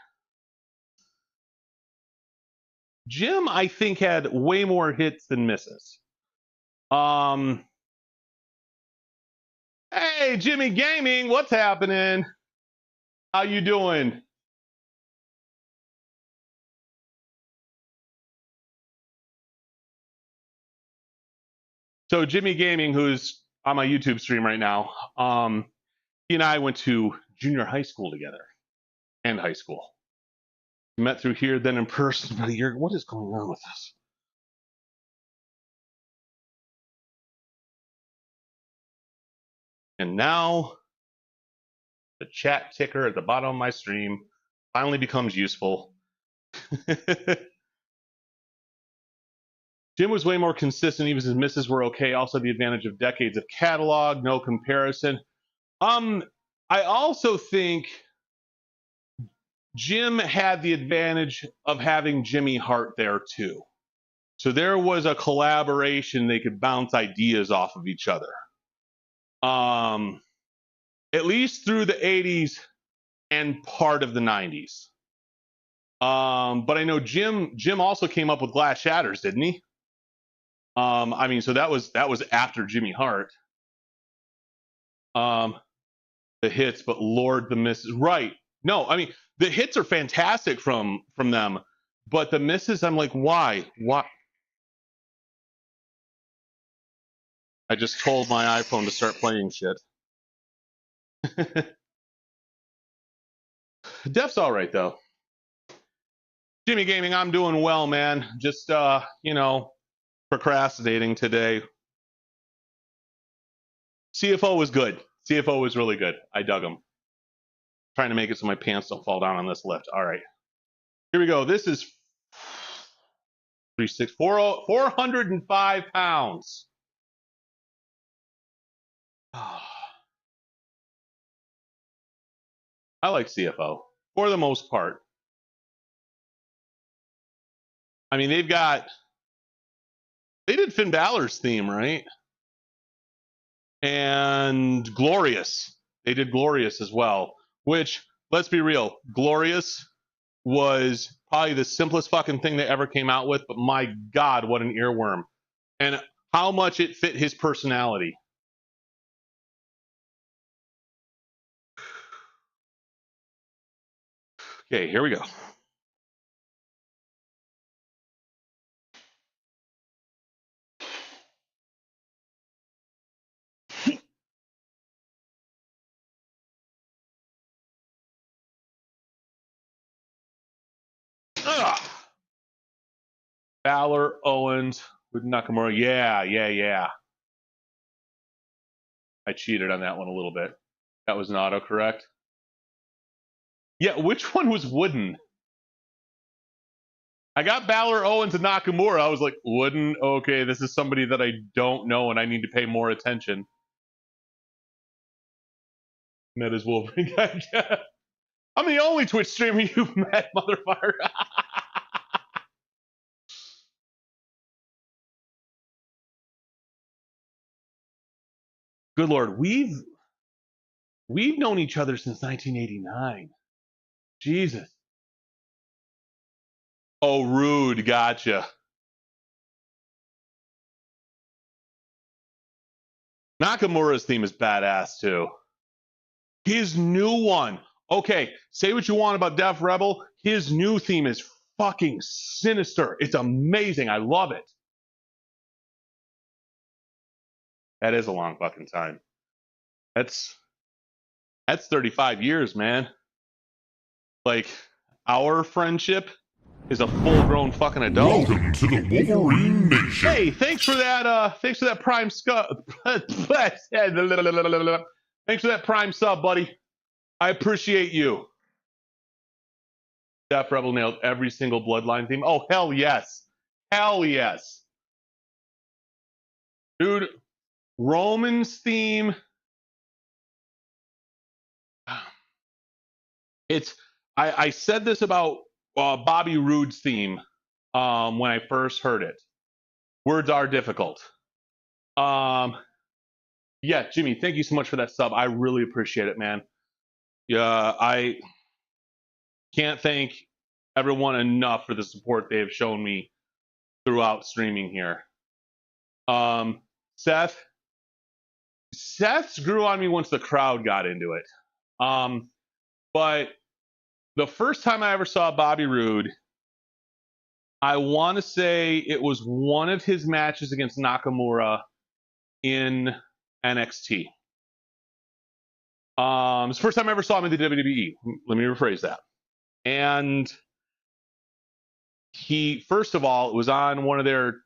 Jim, I think, had way more hits than misses. Hey, Jimmy Gaming, what's happening? How you doing? So Jimmy Gaming, who's on my YouTube stream right now, he and I went to junior high school together and high school. We met through here, then in person about a year. What is going on with this? And now the chat ticker at the bottom of my stream finally becomes useful. Jim was way more consistent. Even his misses were okay. Also, the advantage of decades of catalog, no comparison. I also think Jim had the advantage of having Jimmy Hart there too. So there was a collaboration. They could bounce ideas off of each other. At least through the 80s and part of the 90s. But I know Jim also came up with Glass Shatters, didn't he? I mean, so that was after Jimmy Hart. The hits, but Lord, the misses. Right. No, I mean, the hits are fantastic from them, but the misses, I'm like, why? Why? I just told my iPhone to start playing shit. Def's all right though. Jimmy Gaming, I'm doing well, man. Just you know, procrastinating today. CFO was good. CFO was really good. I dug him. Trying to make it so my pants don't fall down on this lift. All right. Here we go. This is 405 pounds. I like CFO for the most part. I mean, they did Finn Balor's theme, right? and Glorious. They did Glorious as well, which, let's be real, Glorious was probably the simplest fucking thing they ever came out with, but my God, what an earworm. And how much it fit his personality. Okay, here we go. Ugh. Balor, Owens, with Nakamura. Yeah. I cheated on that one a little bit. That was an autocorrect. Yeah, which one was wooden? I got Balor, Owens, and Nakamura. I was like, wooden? Okay, this is somebody that I don't know and I need to pay more attention. Met his Wolverine guy. I'm the only Twitch streamer you've met, motherfucker. Good Lord, we've known each other since 1989. Jesus. Oh, rude. Gotcha. Nakamura's theme is badass too. His new one. Okay, say what you want about Def Rebel. His new theme is fucking sinister. It's amazing. I love it. That is a long fucking time. That's 35 years, man. Like, our friendship is a full-grown fucking adult. Welcome to the Wolverine Nation. Hey, thanks for that prime sub. Thanks for that prime sub, buddy. I appreciate you. Def Rebel nailed every single Bloodline theme. Oh, hell yes. Hell yes. Dude, Roman's theme. I said this about Bobby Roode's theme when I first heard it. Words are difficult. Yeah, Jimmy, thank you so much for that sub. I really appreciate it, man. Yeah, I can't thank everyone enough for the support they have shown me throughout streaming here. Seth's grew on me once the crowd got into it. But the first time I ever saw Bobby Roode, I want to say it was one of his matches against Nakamura in NXT. It's the first time I ever saw him in the WWE. Let me rephrase that. And he, first of all, it was on one of their,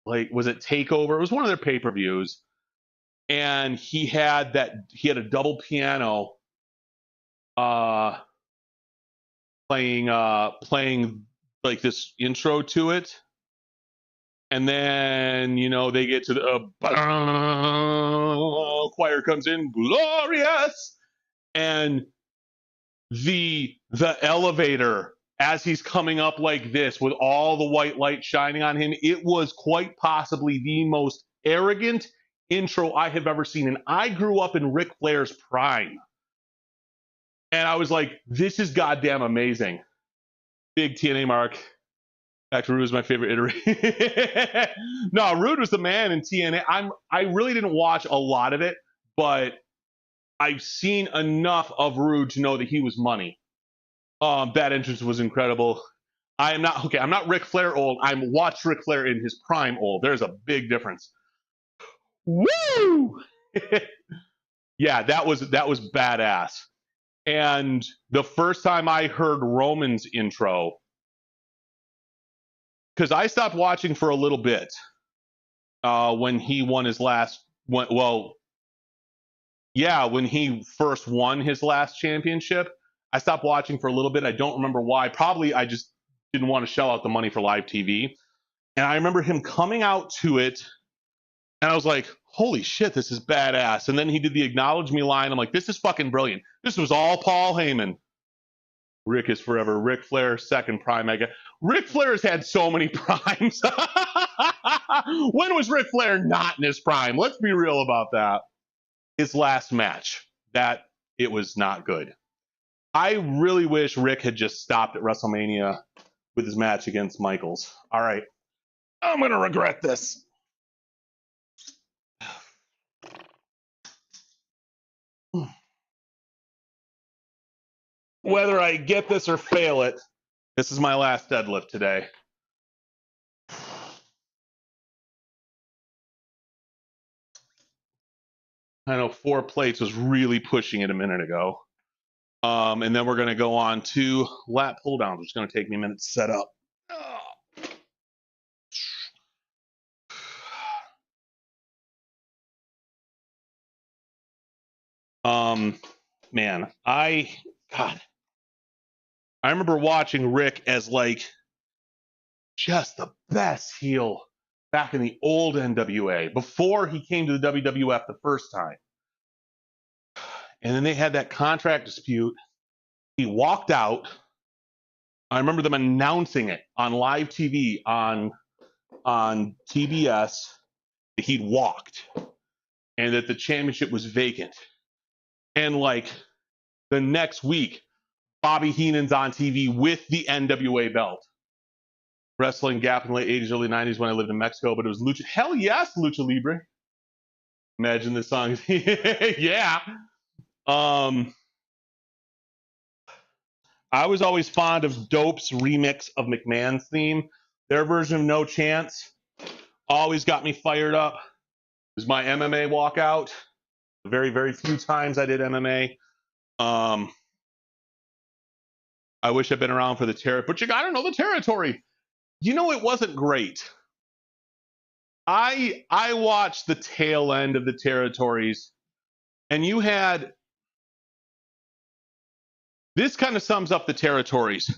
like, was it Takeover? It was one of their pay-per-views. And he had a double piano playing like this intro to it. And then, they get to the choir comes in, glorious. And the elevator, as he's coming up like this with all the white light shining on him, it was quite possibly the most arrogant intro I have ever seen. And I grew up in Ric Flair's prime. And I was like, this is goddamn amazing. Big TNA mark. Actually, Rude was my favorite iteration. No, Rude was the man in TNA. I really didn't watch a lot of it, but I've seen enough of Rude to know that he was money. That entrance was incredible. I'm not Ric Flair old. I'm watched Ric Flair in his prime old. There's a big difference. Woo! Yeah, that was badass. And the first time I heard Roman's intro, because I stopped watching for a little bit when he won his last. When he first won his last championship, I stopped watching for a little bit. I don't remember why. Probably I just didn't want to shell out the money for live TV. And I remember him coming out to it, and I was like, holy shit, this is badass. And then he did the acknowledge me line. I'm like, this is fucking brilliant. This was all Paul Heyman. Rick is forever. Ric Flair, second prime mega. Ric Flair has had so many primes. When was Ric Flair not in his prime? Let's be real about that. his last match, that it was not good. I really wish Rick had just stopped at WrestleMania with his match against Michaels. All right. I'm going to regret this. Whether I get this or fail it, this is my last deadlift today. I know 4 plates was really pushing it a minute ago. And then we're going to go on to lat pull downs, which is going to take me a minute to set up. Man, I remember watching Rick as like just the best heel back in the old NWA before he came to the WWF the first time. And then they had that contract dispute. He walked out. I remember them announcing it on live TV on TBS that he'd walked and that the championship was vacant. And like the next week, Bobby Heenan's on TV with the NWA belt. Wrestling Gap in the late 80s, early 90s when I lived in Mexico, but it was Lucha. Hell yes, Lucha Libre. Imagine this song. Yeah. I was always fond of Dope's remix of McMahon's theme. Their version of No Chance always got me fired up. It was my MMA walkout. Very, very few times I did MMA. I wish I'd been around for the territory, but you got to know the territory. You know, it wasn't great. I watched the tail end of the territories, and you had, this kind of sums up the territories.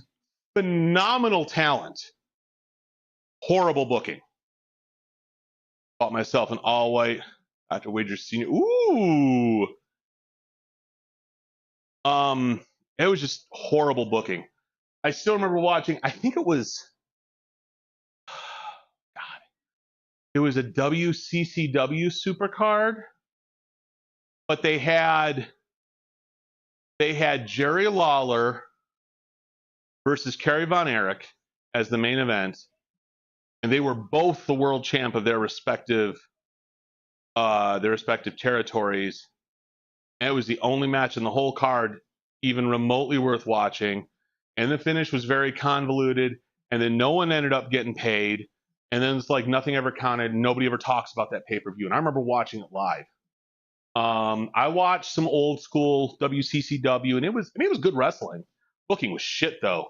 Phenomenal talent. Horrible booking. Bought myself an all-white Dr. Wager Senior. Ooh. It was just horrible booking. I still remember watching, I think it was, it was a WCCW Supercard, but they had Jerry Lawler versus Kerry Von Erich as the main event, and they were both the world champ of their respective territories. And it was the only match in the whole card even remotely worth watching. And the finish was very convoluted, and then no one ended up getting paid. And then it's like nothing ever counted. Nobody ever talks about that pay-per-view. And I remember watching it live. I watched some old school WCCW, and it was good wrestling. Booking was shit though.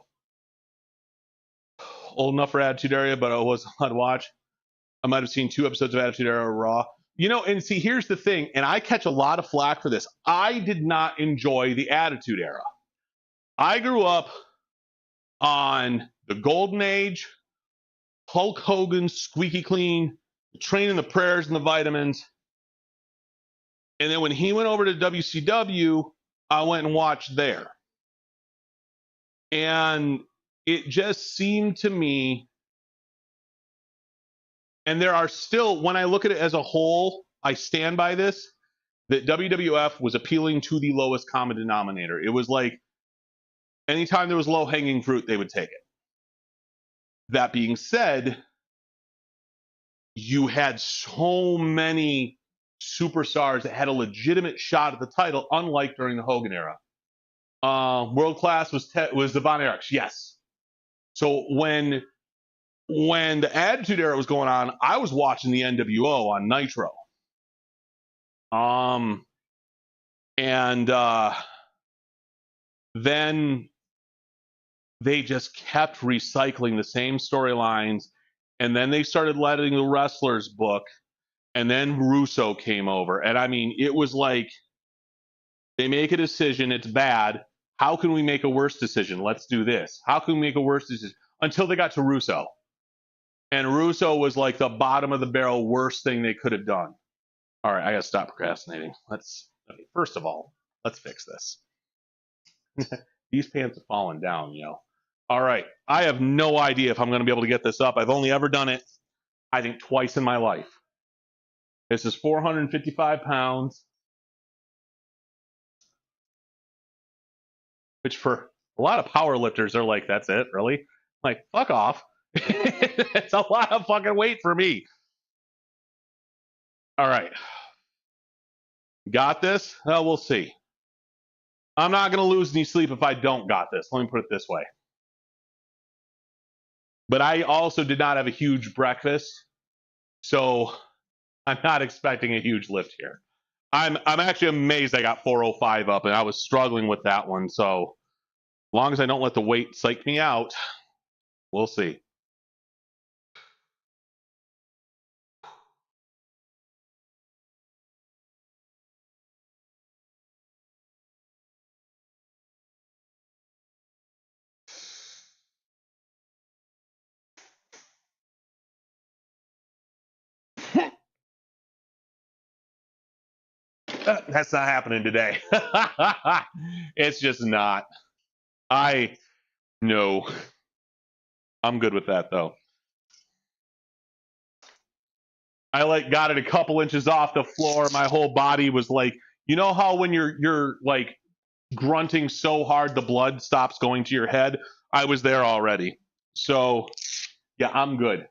Old enough for Attitude Era, but I wasn't allowed to watch. I might have seen 2 episodes of Attitude Era Raw. You know, and see, here's the thing, and I catch a lot of flack for this. I did not enjoy the Attitude Era. I grew up on the Golden Age, Hulk Hogan, Squeaky Clean, the Train and the Prayers and the Vitamins. And then when he went over to WCW, I went and watched there. And it just seemed to me, and there are still, when I look at it as a whole, I stand by this, that WWF was appealing to the lowest common denominator. It was like, anytime there was low-hanging fruit, they would take it. That being said, you had so many superstars that had a legitimate shot at the title, unlike during the Hogan era. World class was the Von Erichs, yes. So when the Attitude Era was going on, I was watching the NWO on Nitro. Then they just kept recycling the same storylines, and then they started letting the wrestlers book, and then Russo came over. And I mean, it was like, they make a decision, it's bad. How can we make a worse decision? Let's do this. How can we make a worse decision? Until they got to Russo. And Russo was like the bottom of the barrel worst thing they could have done. All right, I gotta stop procrastinating. Okay, first of all, let's fix this. These pants have fallen down, yo. All right, I have no idea if I'm gonna be able to get this up. I've only ever done it, I think, twice in my life. This is 455 pounds. which for a lot of power lifters are like, that's it, really? Like, fuck off. It's a lot of fucking weight for me. All right. Got this? Well, we'll see. I'm not going to lose any sleep if I don't got this. Let me put it this way. But I also did not have a huge breakfast, so I'm not expecting a huge lift here. I'm actually amazed I got 405 up, and I was struggling with that one. So as long as I don't let the weight psych me out, we'll see. That's not happening today. It's just not. No. I'm good with that though. I got it a couple inches off the floor. My whole body was like, you know how when you're like grunting so hard the blood stops going to your head? I was there already. So yeah, I'm good.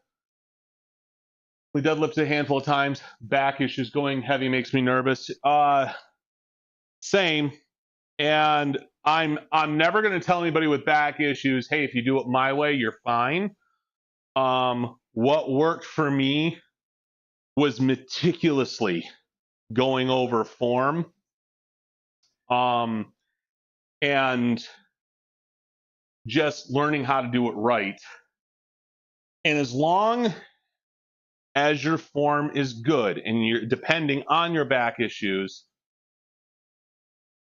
We deadlifted a handful of times. Back issues, going heavy makes me nervous. Same. And I'm never going to tell anybody with back issues, hey, if you do it my way, you're fine. What worked for me was meticulously going over form, and just learning how to do it right. And as long as your form is good and you're depending on your back issues,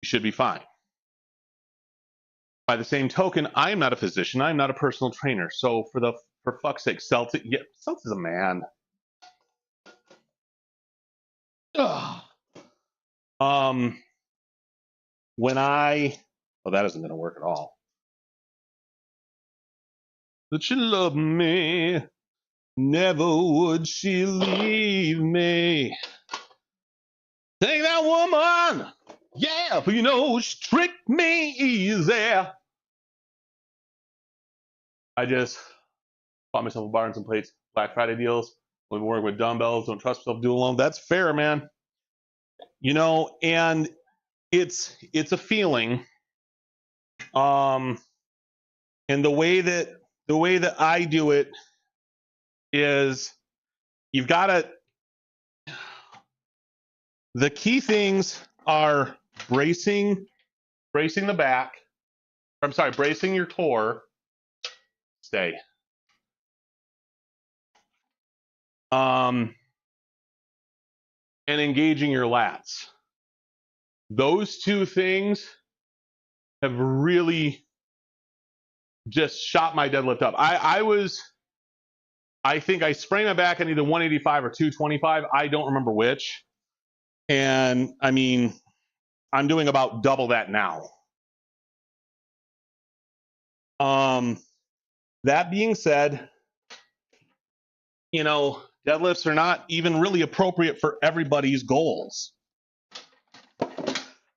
you should be fine. By the same token, I'm not a physician. I'm not a personal trainer. So for fuck's sake, Celtic, yeah, Celtic's a man. Ugh. When that isn't going to work at all. That she loved me, never would she leave me. Take that woman, yeah, but you know she tricked me easy. I just bought myself a bar and some plates. Black Friday deals. We've been working with dumbbells. Don't trust myself to do alone. That's fair, man. You know, and it's a feeling. And the way that I do it is you've got to. The key things are bracing the back. I'm sorry, bracing your core. Stay. And engaging your lats. Those two things have really just shot my deadlift up. I think I sprained my back at either 185 or 225. I don't remember which. And I mean, I'm doing about double that now. That being said, you know, deadlifts are not even really appropriate for everybody's goals.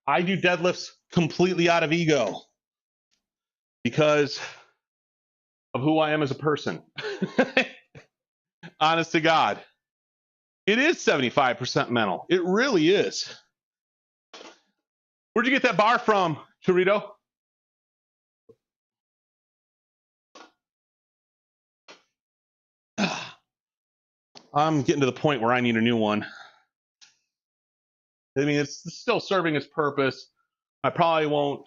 I do deadlifts completely out of ego because of who I am as a person. Honest to God. It is 75% mental. It really is. Where'd you get that bar from, Chorito? I'm getting to the point where I need a new one. I mean, it's still serving its purpose. I probably won't,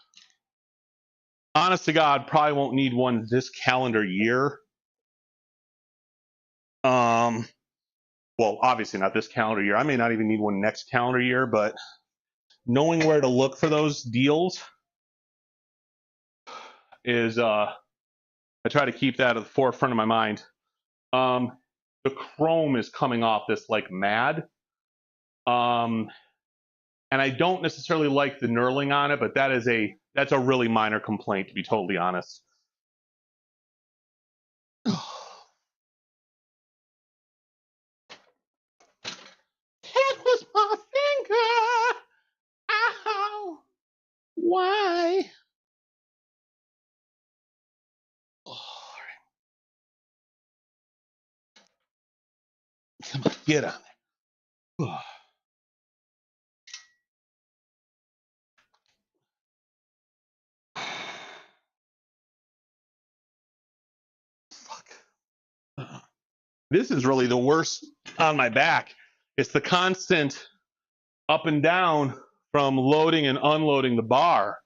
honest to God, probably won't need one this calendar year. Well, obviously not this calendar year. I may not even need one next calendar year, but knowing where to look for those deals is, I try to keep that at the forefront of my mind. The chrome is coming off this like mad. And I don't necessarily like the knurling on it, but that's a really minor complaint, to be totally honest. That was my finger. Ow. Why? Come on, get on there. Fuck. This is really the worst on my back. It's the constant up and down from loading and unloading the bar.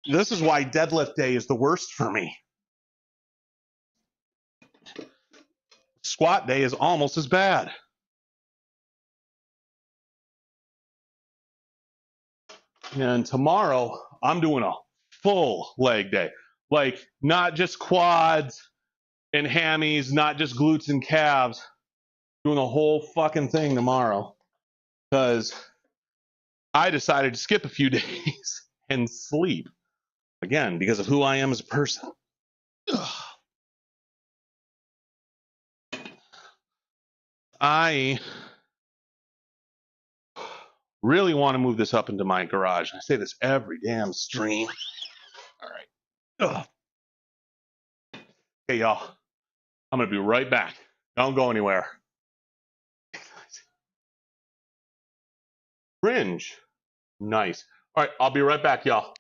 This is why deadlift day is the worst for me. Squat day is almost as bad. And tomorrow, I'm doing a full leg day. Like, not just quads and hammies, not just glutes and calves. Doing the whole fucking thing tomorrow. Because I decided to skip a few days and sleep. Again, because of who I am as a person. Ugh. I really want to move this up into my garage. I say this every damn stream. All right. Ugh. Hey, y'all. I'm going to be right back. Don't go anywhere. Fringe. Nice. All right. I'll be right back, y'all.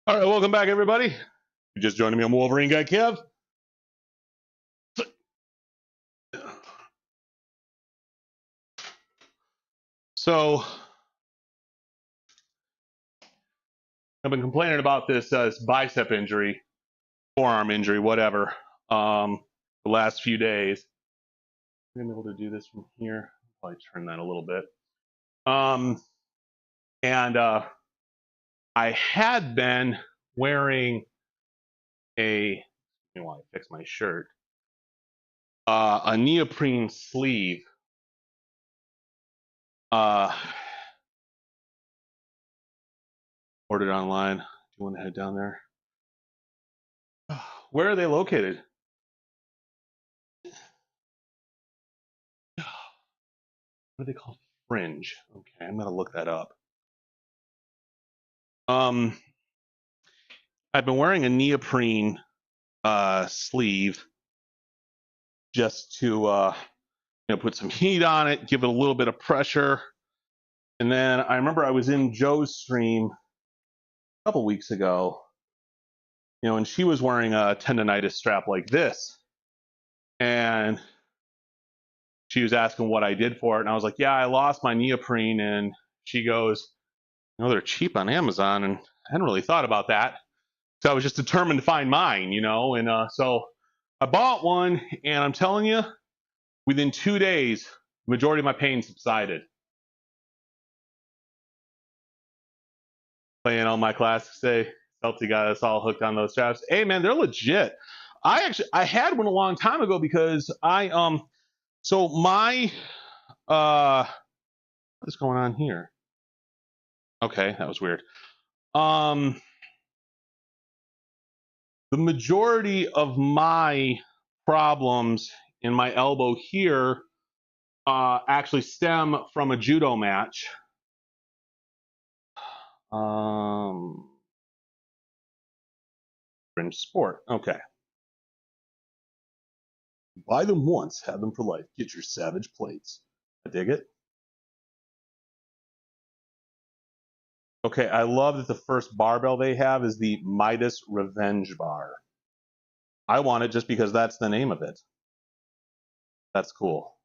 All right. Welcome back, everybody. You just joining me on Wolverine Guy Kev. So, I've been complaining about this bicep injury, forearm injury, whatever, the last few days. I'm able to do this from here. Probably turn that a little bit. And I had been wearing while I fix my shirt, a neoprene sleeve. Ordered online. Do you want to head down there? Where are they located? What are they called? Fringe. Okay, I'm gonna look that up. I've been wearing a neoprene sleeve just to put some heat on it, give it a little bit of pressure. And then I remember I was in Joe's stream a couple weeks ago, and she was wearing a tendonitis strap like this. And she was asking what I did for it. And I was like, yeah, I lost my neoprene. And she goes, they're cheap on Amazon. And I hadn't really thought about that. So I was just determined to find mine, and so I bought one, and I'm telling you, within 2 days, the majority of my pain subsided. Playing all my classes today, Celtic got us all hooked on those straps. Hey man, they're legit. I had one a long time ago because so my what's going on here? Okay, that was weird. The majority of my problems in my elbow here actually stem from a judo match. Fringe sport. Okay. Buy them once, have them for life. Get your savage plates. I dig it. Okay, I love that the first barbell they have is the Midas Revenge Bar. I want it just because that's the name of it. That's cool.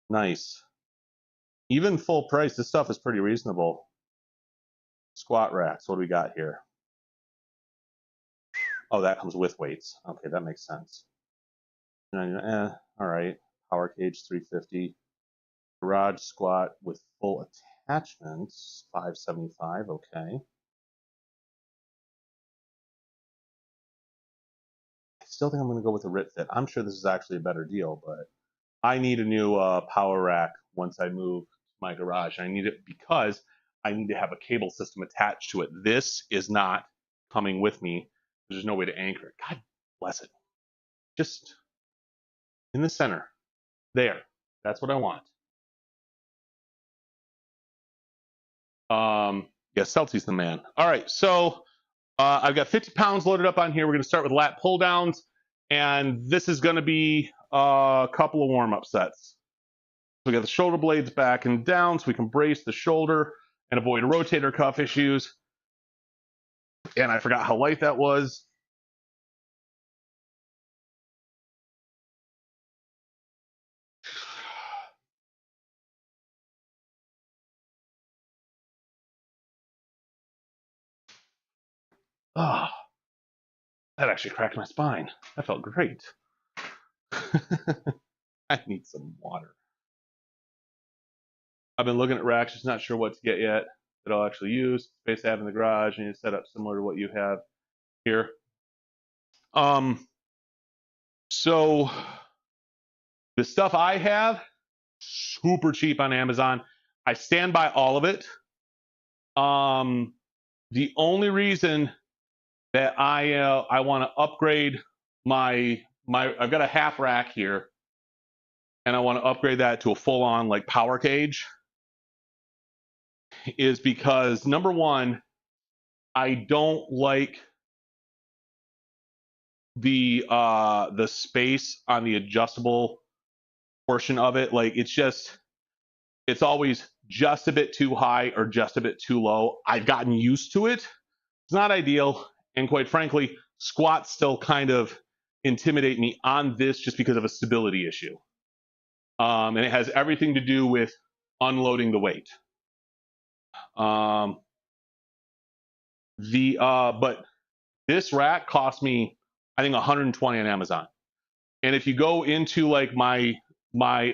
Nice. Even full price, this stuff is pretty reasonable. Squat racks, what do we got here? Oh, that comes with weights. Okay, that makes sense. All right. Power cage 350. Garage squat with full attachments 575. Okay. I still think I'm going to go with a RIT Fit. I'm sure this is actually a better deal, but I need a new power rack once I move to my garage. I need it because I need to have a cable system attached to it. This is not coming with me. There's no way to anchor it. God bless it. Just in the center. There. That's what I want. Yeah, Celti's the man. All right, so I've got 50 pounds loaded up on here. We're going to start with lat pull downs, and this is going to be a couple of warm-up sets. So we got the shoulder blades back and down so we can brace the shoulder and avoid rotator cuff issues. And I forgot how light that was. Ah, oh, that actually cracked my spine. That felt great. I need some water. I've been looking at racks, just not sure what to get yet that I'll actually use. Space I have in the garage, and it's set up similar to what you have here. So the stuff I have, super cheap on Amazon. I stand by all of it. The only reason that I want to upgrade my I've got a half rack here, and I want to upgrade that to a full-on like power cage, is because number one, I don't like the space on the adjustable portion of it. Like it's always just a bit too high or just a bit too low. I've gotten used to it. It's not ideal, and quite frankly, squats still kind of intimidate me on this just because of a stability issue. And it has everything to do with unloading the weight. But this rack cost me, I think, $120 on Amazon. And if you go into like my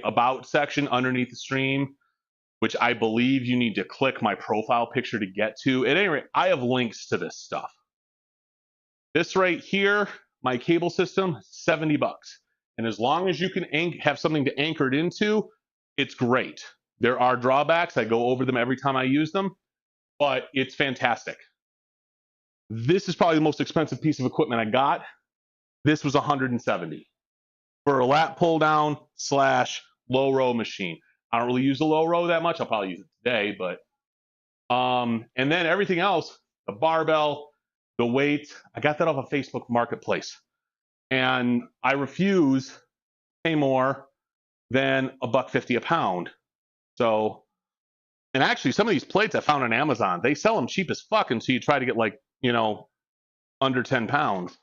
about section underneath the stream, which I believe you need to click my profile picture to get to. At any rate, I have links to this stuff. This right here, my cable system, $70. And as long as you can have something to anchor it into, it's great. There are drawbacks. I go over them every time I use them, but it's fantastic. This is probably the most expensive piece of equipment I got. This was $170 for a lat pull down / low row machine. I don't really use the low row that much. I'll probably use it today, but and then everything else, the barbell, the weight, I got that off of Facebook Marketplace. And I refuse to pay more than $1.50 a pound. So, and actually some of these plates I found on Amazon, they sell them cheap as fuck until you try to get like, you know, under 10 pounds.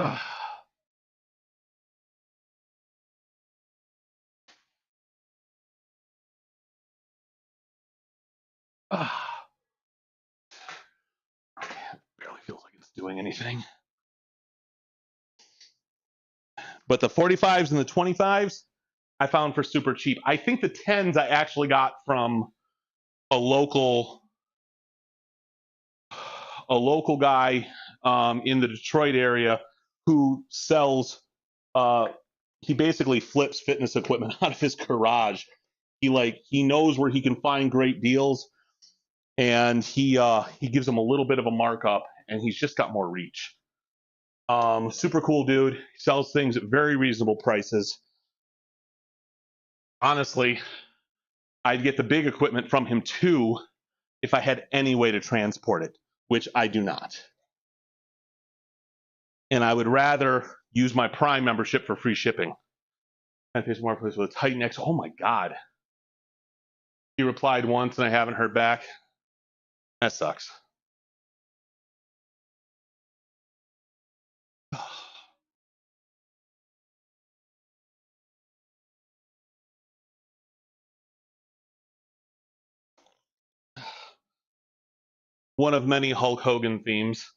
Ugh. Barely feels like it's doing anything. But the 45s and the 25s, I found for super cheap. I think the 10s I actually got from a local guy in the Detroit area who sells. He basically flips fitness equipment out of his garage. He knows where he can find great deals, and he gives them a little bit of a markup, and he's just got more reach. Super cool dude. He sells things at very reasonable prices. Honestly, I'd get the big equipment from him too if I had any way to transport it, which I do not. And I would rather use my Prime membership for free shipping. I pay some more place with a Titan X. Oh my God. He replied once and I haven't heard back. That sucks. One of many Hulk Hogan themes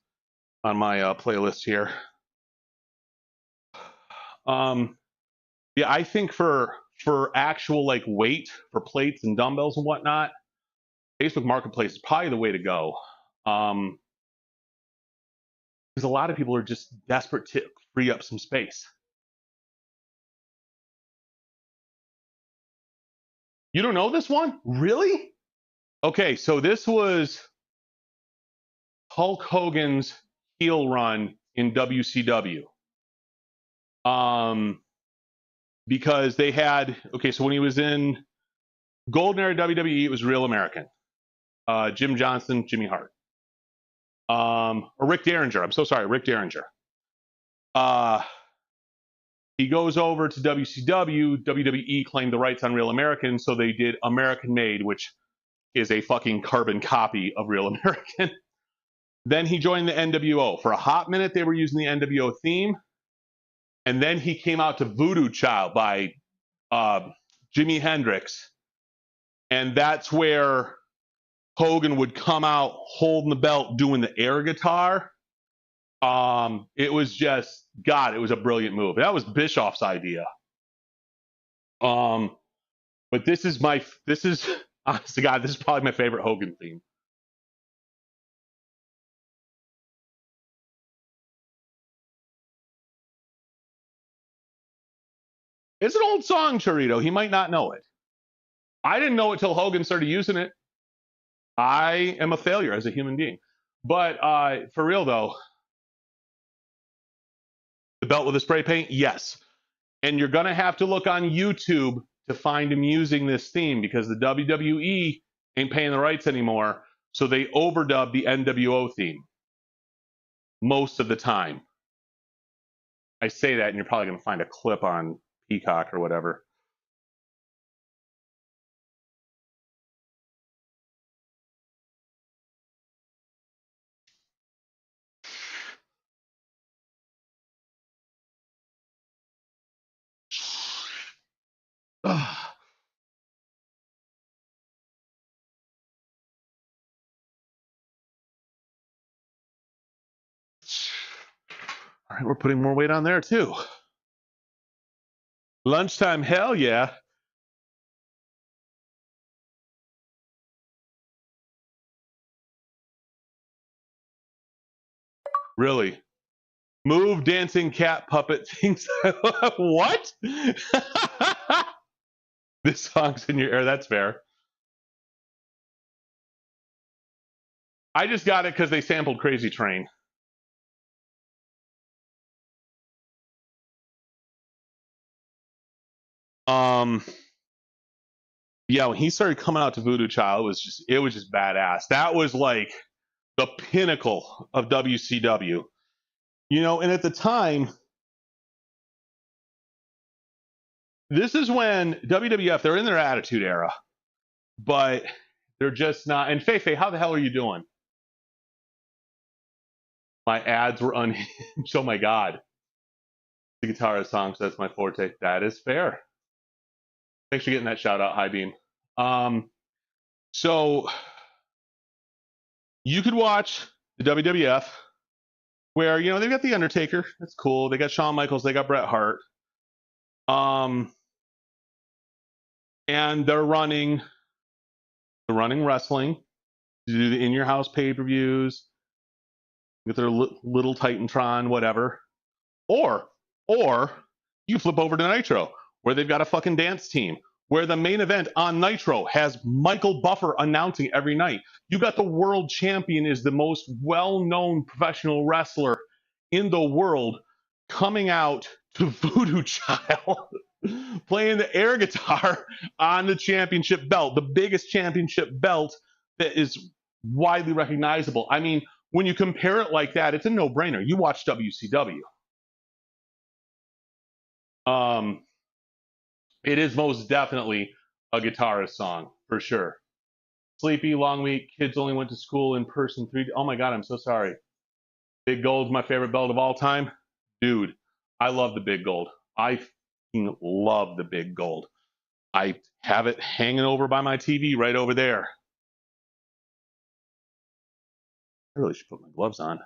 on my playlist here. Yeah, I think for actual like weight for plates and dumbbells and whatnot, Facebook Marketplace is probably the way to go. Because a lot of people are just desperate to free up some space. You don't know this one? Really? Okay, so this was Hulk Hogan's heel run in WCW. Because they had, okay, so when he was in Golden Era WWE, it was Real American. Jim Johnson, Jimmy Hart. Or Rick Derringer. I'm so sorry, Rick Derringer. He goes over to WCW. WWE claimed the rights on Real American, so they did American Made, which is a fucking carbon copy of Real American. Then he joined the NWO. For a hot minute, they were using the NWO theme. And then he came out to Voodoo Child by Jimi Hendrix. And that's where Hogan would come out holding the belt, doing the air guitar. It was just, God, it was a brilliant move. That was Bischoff's idea. But this is, honest to God, this is probably my favorite Hogan theme. It's an old song, Chorito. He might not know it. I didn't know it till Hogan started using it. I am a failure as a human being. But for real, though, the belt with the spray paint, yes. And you're going to have to look on YouTube to find him using this theme because the WWE ain't paying the rights anymore. So they overdub the NWO theme most of the time. I say that, and you're probably going to find a clip on Peacock or whatever. All right, we're putting more weight on there too. Lunchtime, hell yeah. Really? Move dancing cat puppet things. What? This song's in your ear. That's fair. I just got it because they sampled Crazy Train. Yeah, when he started coming out to Voodoo Child, it was just badass. That was like the pinnacle of WCW. You know, and at the time, this is when WWF, they're in their attitude era, but they're just not. And Feifei, how the hell are you doing? My ads were unhinged. Oh my God. The guitarist songs, that's my forte. That is fair. Thanks for getting that shout out, High Beam. So you could watch the WWF where, you know, they've got The Undertaker. That's cool. They got Shawn Michaels. They got Bret Hart. And they're running wrestling. To do the in-your-house pay-per-views with their little Titantron, whatever. Or you flip over to Nitro, where they've got a fucking dance team, where the main event on Nitro has Michael Buffer announcing every night. You got the world champion is the most well-known professional wrestler in the world coming out to Voodoo Child, playing the air guitar on the championship belt, the biggest championship belt that is widely recognizable. I mean, when you compare it like that, it's a no-brainer. You watch WCW. It is most definitely a guitarist song, for sure. Sleepy, long week, kids only went to school in person 3 days. Oh my God, I'm so sorry. Big Gold's my favorite belt of all time. Dude, I love the Big Gold. I love the Big Gold. I have it hanging over by my TV right over there. I really should put my gloves on.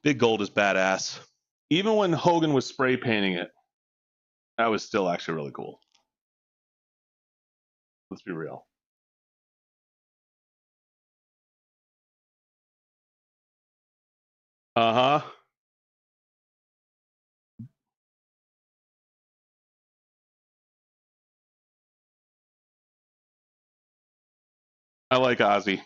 Big Gold is badass. Even when Hogan was spray painting it, that was still actually really cool. Let's be real. Uh-huh. I like Ozzy.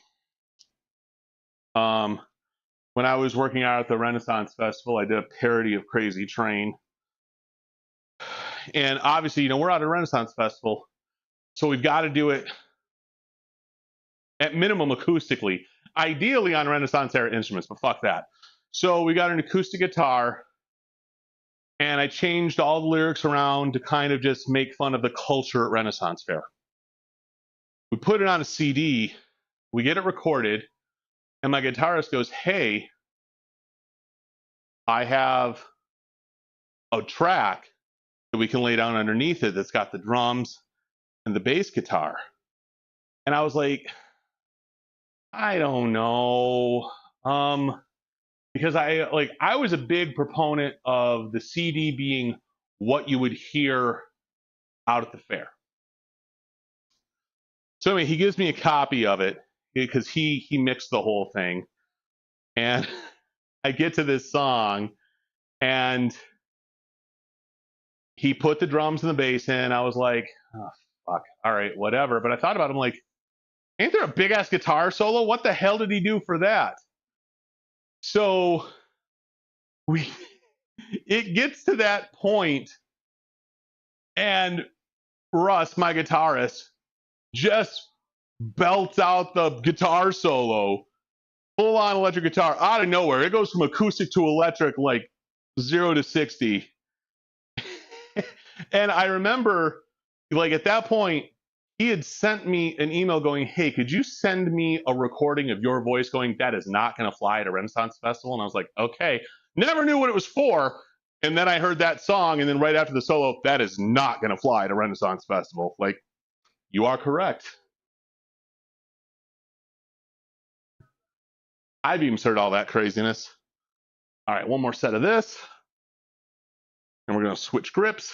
When I was working out at the Renaissance Festival, I did a parody of Crazy Train. And obviously, you know, we're at a Renaissance Festival, so we've got to do it at minimum acoustically. Ideally on Renaissance era instruments, but fuck that. So we got an acoustic guitar, and I changed all the lyrics around to kind of just make fun of the culture at Renaissance Fair. We put it on a CD, we get it recorded, and my guitarist goes, "Hey, I have a track that we can lay down underneath it that's got the drums and the bass guitar." And I was like, I don't know. Because I was a big proponent of the CD being what you would hear out at the fair. So anyway, he gives me a copy of it because he mixed the whole thing. And I get to this song and he put the drums and the bass in. I was like, oh, fuck, all right, whatever. But I thought about it, I'm like, ain't there a big ass guitar solo? What the hell did he do for that? So it gets to that point, and Russ, my guitarist, just belts out the guitar solo, full on electric guitar out of nowhere. It goes from acoustic to electric like 0 to 60. And I remember, like, at that point, he had sent me an email going, hey, could you send me a recording of your voice going, that is not going to fly at a Renaissance Festival? And I was like, okay. Never knew what it was for. And then I heard that song, and then right after the solo, that is not going to fly at a Renaissance Festival. Like, you are correct. I've heard all that craziness. All right, one more set of this. And we're going to switch grips.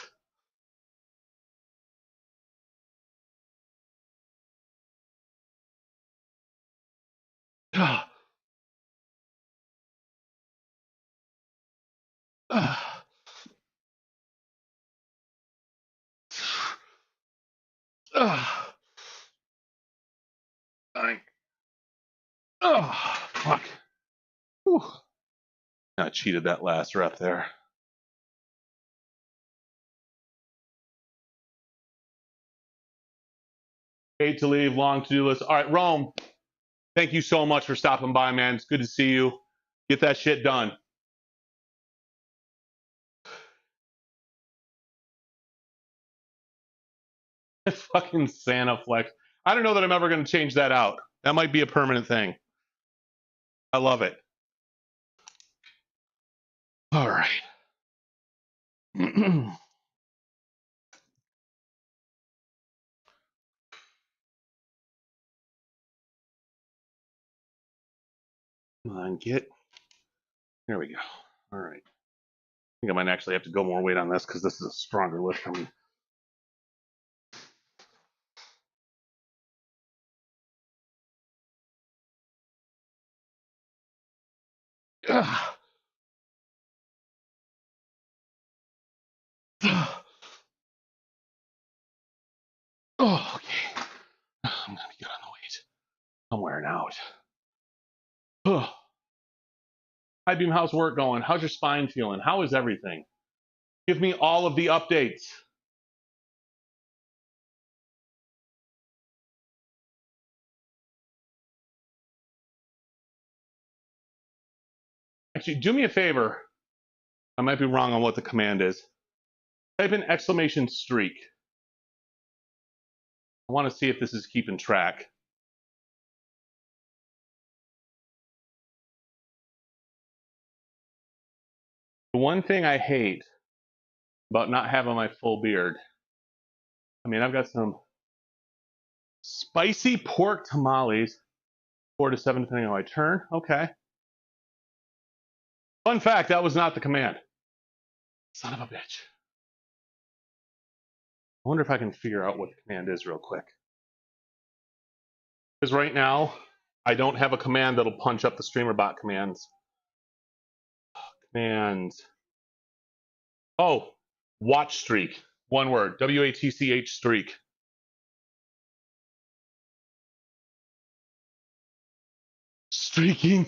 Oh, fuck. Whew. I cheated that last rep there. Hate to leave, long to-do list. All right, Rome, thank you so much for stopping by, man. It's good to see you. Get that shit done. Fucking Santa flex. I don't know that I'm ever going to change that out. That might be a permanent thing. I love it. All right. Come on, get. There we go. All right. I think I might actually have to go more weight on this because this is a stronger lift for me. Ugh. Oh, okay. I'm gonna be good on the weight. I'm wearing out. Ugh. Hi, Beam. How's work going? How's your spine feeling? How is everything? Give me all of the updates. Actually, do me a favor. I might be wrong on what the command is. Type in exclamation streak. I want to see if this is keeping track. The one thing I hate about not having my full beard, I mean, I've got some spicy pork tamales, 4 to 7 depending on my turn. Okay. Fun fact, that was not the command. Son of a bitch. I wonder if I can figure out what the command is real quick. Because right now, I don't have a command that'll punch up the StreamerBot commands. Commands. Oh, watch streak. One word. WATCH streak. Streaking.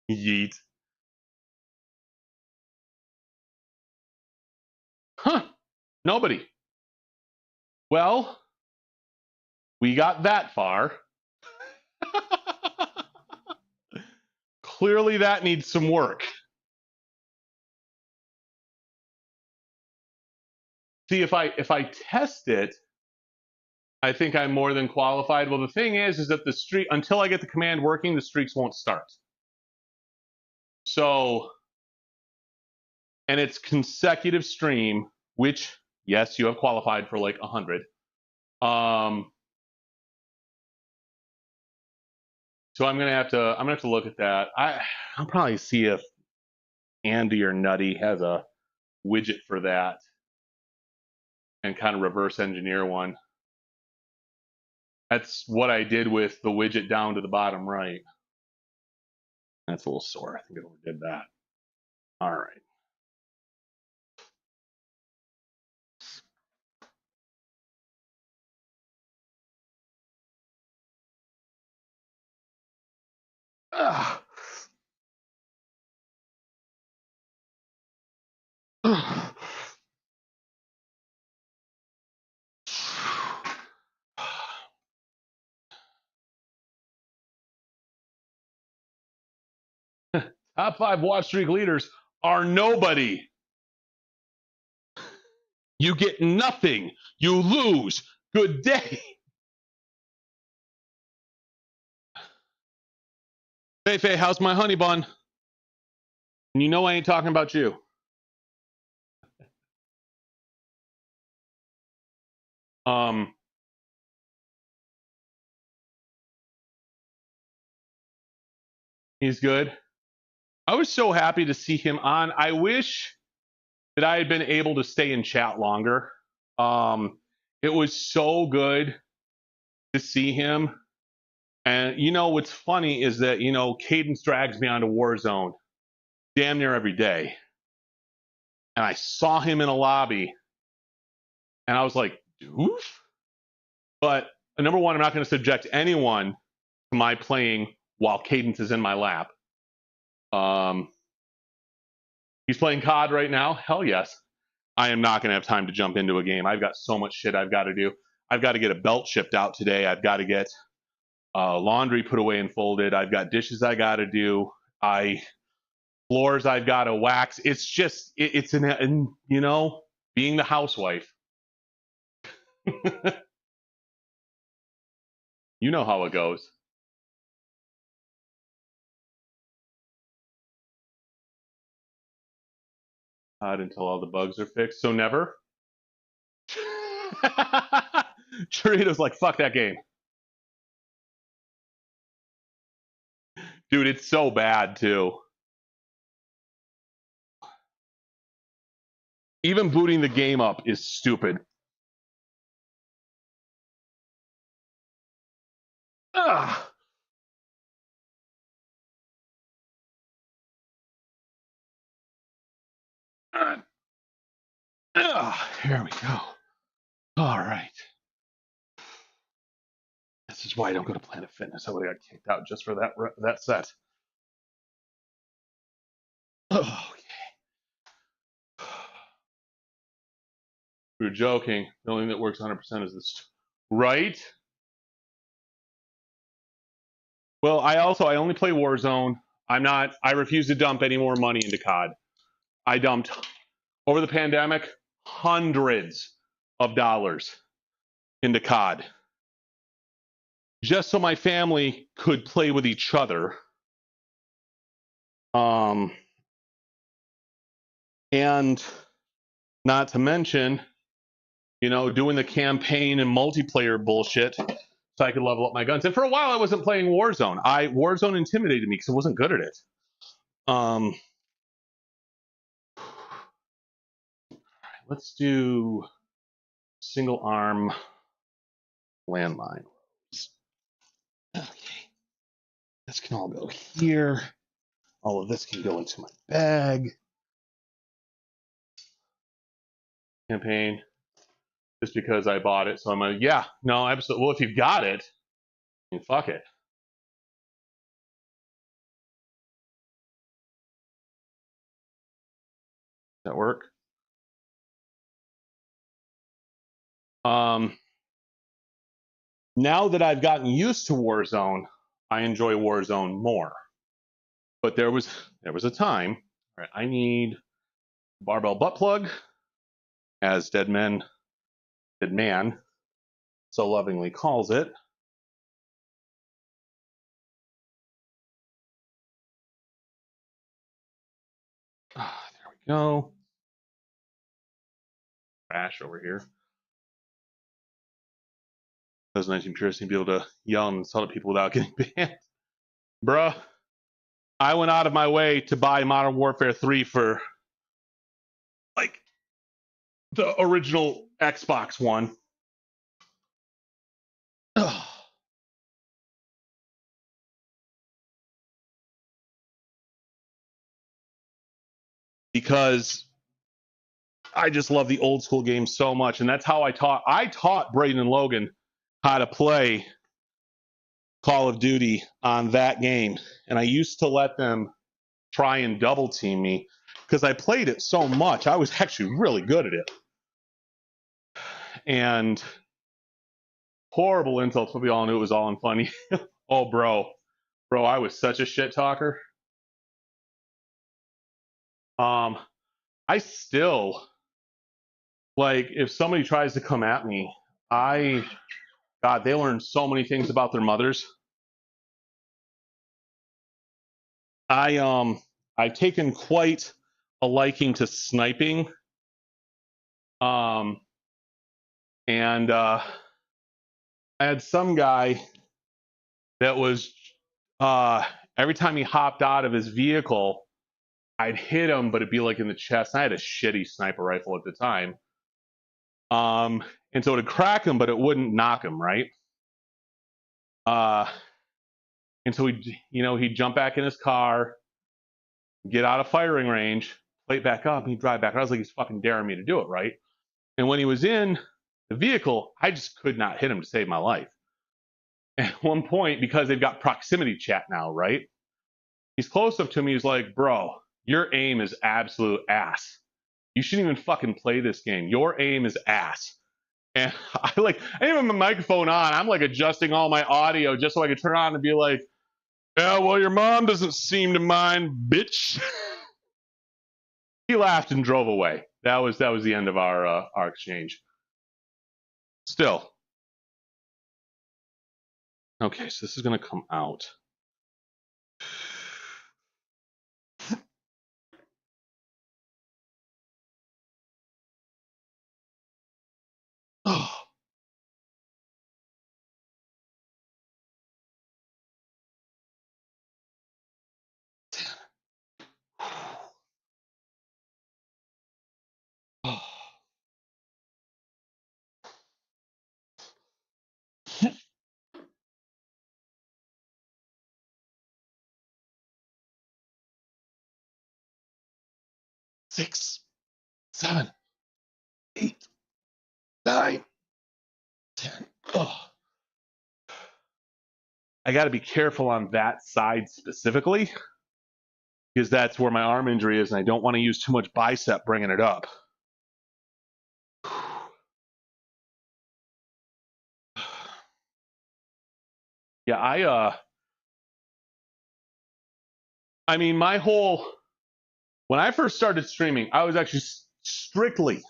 Yeet. Huh. Nobody. Well, we got that far. Clearly that needs some work. See, if I test it, I think I'm more than qualified. Well, the thing is that the streak, until I get the command working, the streaks won't start. So, and it's consecutive stream, which, yes, you have qualified for like 100. So I'm gonna have to look at that. I'll probably see if Andy or Nutty has a widget for that and kind of reverse engineer one. That's what I did with the widget down to the bottom right. That's a little sore. I think I overdid that. All right. Ugh. Ugh. Top 5 watch streak leaders are nobody. You get nothing. You lose. Good day. Faye, how's my honey bun? And you know I ain't talking about you. He's good. I was so happy to see him on. I wish that I had been able to stay in chat longer. It was so good to see him. And you know what's funny is that Cadence drags me onto Warzone damn near every day, and I saw him in a lobby, and I was like, "Doof." But number one, I'm not going to subject anyone to my playing while Cadence is in my lap. He's playing COD right now. Hell yes. I am not going to have time to jump into a game. I've got so much shit I've got to do. I've got to get a belt shipped out today. I've got to get laundry put away and folded. I've got dishes I got to do. Floors I've got to wax. It's just, it's being the housewife. You know how it goes. Until all the bugs are fixed. So never. Churrito's like, fuck that game. Dude, it's so bad too. Even booting the game up is stupid. Ugh. Here we go. All right. This is why I don't go to Planet Fitness. I would have got kicked out just for that set. Okay. We were joking. The only thing that works 100% is this. Right? Well, I only play Warzone. I refuse to dump any more money into COD. I dumped, over the pandemic, hundreds of dollars into COD. Just so my family could play with each other. And not to mention, doing the campaign and multiplayer bullshit so I could level up my guns. And for a while, I wasn't playing Warzone. Warzone intimidated me because I wasn't good at it. Let's do single arm landmine. Okay. This can all go here. All of this can go into my bag. Campaign. Just because I bought it. So I'm like, yeah, no, absolutely. Well, if you've got it, then fuck it. Does that work? Now that I've gotten used to Warzone, I enjoy Warzone more. But there was a time. All right, I need barbell butt plug, as Dead Man so lovingly calls it. There we go. Crash over here. That was nice and interesting to be able to yell and insult at people without getting banned. Bruh, I went out of my way to buy Modern Warfare 3 for like the original Xbox One. Because I just love the old school games so much, and that's how I taught Braden and Logan how to play Call of Duty on that game, and I used to let them try and double team me because I played it so much. I was actually really good at it, and horrible insults, but we all knew it was all in funny. Oh, bro, I was such a shit talker. I still Like, if somebody tries to come at me, God, they learn so many things about their mothers. I've taken quite a liking to sniping. And I had some guy that was every time he hopped out of his vehicle, I'd hit him, but it'd be like in the chest. I had a shitty sniper rifle at the time. And so it'd crack him, but it wouldn't knock him, right? And so he'd jump back in his car, get out of firing range, plate back up, and he'd drive back. I was like, he's fucking daring me to do it, right? And when he was in the vehicle, I just could not hit him to save my life. At one point, because they've got proximity chat now, right? He's close up to me. He's like, bro, your aim is absolute ass. You shouldn't even fucking play this game. Your aim is ass. And I didn't have my microphone on. I'm like adjusting all my audio just so I could turn on and be like, yeah, well, your mom doesn't seem to mind, bitch. He laughed and drove away. That was the end of our exchange. Still. Okay, so this is gonna come out. Oh. Oh. 6, 7, 8, 9, 10. Oh. I got to be careful on that side specifically because that's where my arm injury is, and I don't want to use too much bicep bringing it up. Yeah, I mean, when I first started streaming, I was actually strictly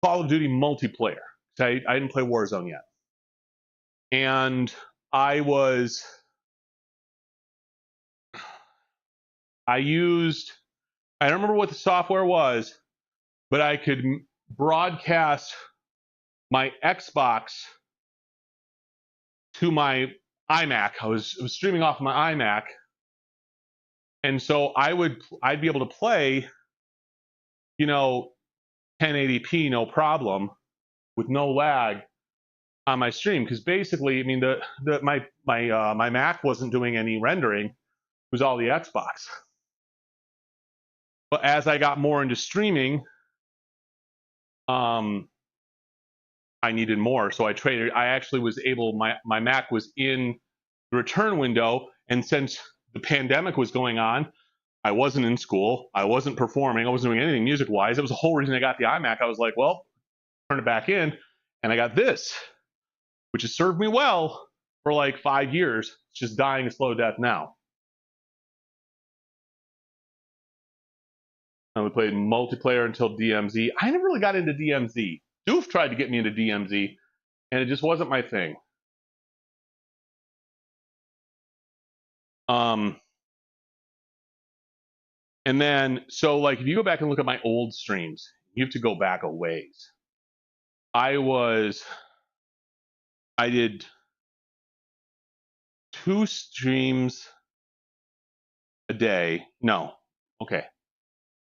Call of Duty multiplayer. I didn't play Warzone yet. And I don't remember what the software was, but I could broadcast my Xbox to my iMac. I was streaming off my iMac. And so I'd be able to play, 1080p, no problem, with no lag on my stream. Because basically, I mean, my Mac wasn't doing any rendering; it was all the Xbox. But as I got more into streaming, I needed more, so I traded. I actually was able. My Mac was in the return window, and since the pandemic was going on, I wasn't in school. I wasn't performing. I wasn't doing anything music-wise. It was the whole reason I got the iMac. I was like, well, turn it back in, and I got this, which has served me well for like 5 years. It's just dying a slow death now. And we played multiplayer until DMZ. I never really got into DMZ. Doof tried to get me into DMZ, and it just wasn't my thing. And then, so like, if you go back and look at my old streams, you have to go back a ways. I did 2 streams a day. No, okay.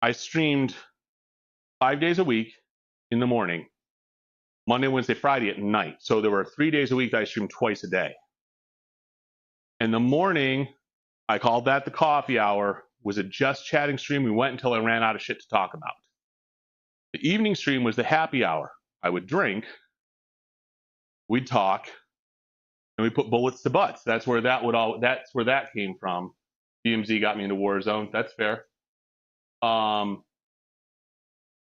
I streamed 5 days a week in the morning, Monday, Wednesday, Friday at night. So there were 3 days a week that I streamed twice a day. In the morning, I called that the coffee hour, was a just chatting stream. We went until I ran out of shit to talk about. The evening stream was the happy hour. I would drink, we'd talk, and we put bullets to butts. That's where that came from. DMZ got me into Warzone. That's fair. I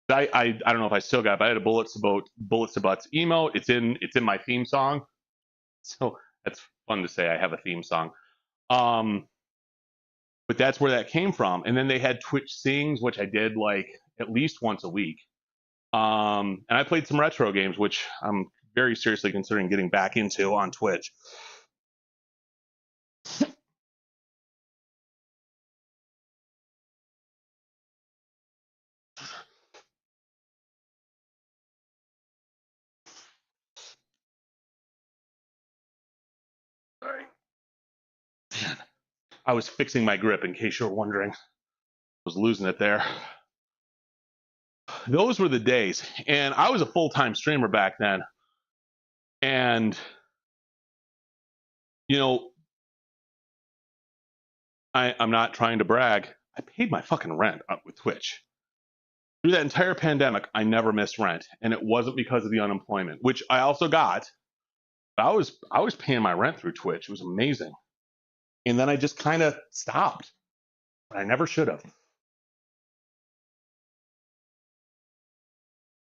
don't know if I still got it, but I had a bullets to butts emote. It's in my theme song. So that's fun to say I have a theme song. But that's where that came from. And then they had Twitch Sings, which I did like at least once a week. And I played some retro games, which I'm very seriously considering getting back into on Twitch. Sorry. I was fixing my grip in case you were wondering. I was losing it there. Those were the days. And I was a full-time streamer back then. And, you know, I'm not trying to brag. I paid my fucking rent up with Twitch. Through that entire pandemic, I never missed rent. And it wasn't because of the unemployment, which I also got. But I was paying my rent through Twitch. It was amazing. And then I just kind of stopped. But I never should have.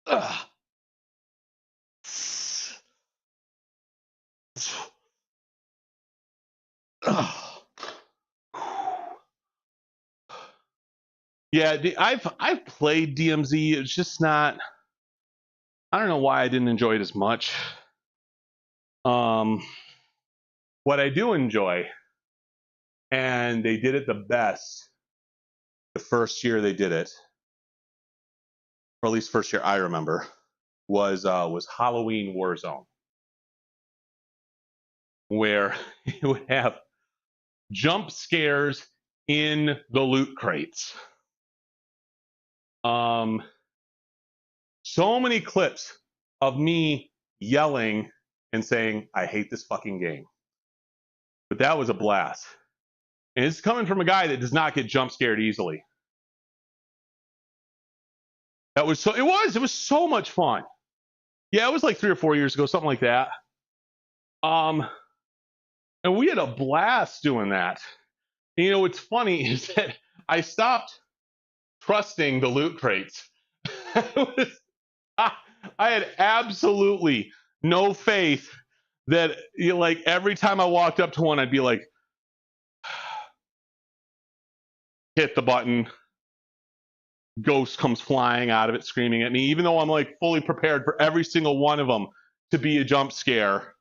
Ugh. Ugh. Yeah, I've played DMZ. It's just not. I don't know why I didn't enjoy it as much. What I do enjoy, and they did it the best the first year they did it, or at least first year I remember, was Halloween Warzone, where you would have jump scares in the loot crates. So many clips of me yelling and saying, I hate this fucking game. But that was a blast. And it's coming from a guy that does not get jump scared easily. It was so much fun. Yeah, it was like 3 or 4 years ago, something like that. And we had a blast doing that. And, you know, what's funny is that I stopped trusting the loot crates. I had absolutely no faith that, you know, like every time I walked up to one, I'd be like, hit the button. Ghost comes flying out of it, screaming at me, even though I'm like fully prepared for every single one of them to be a jump scare.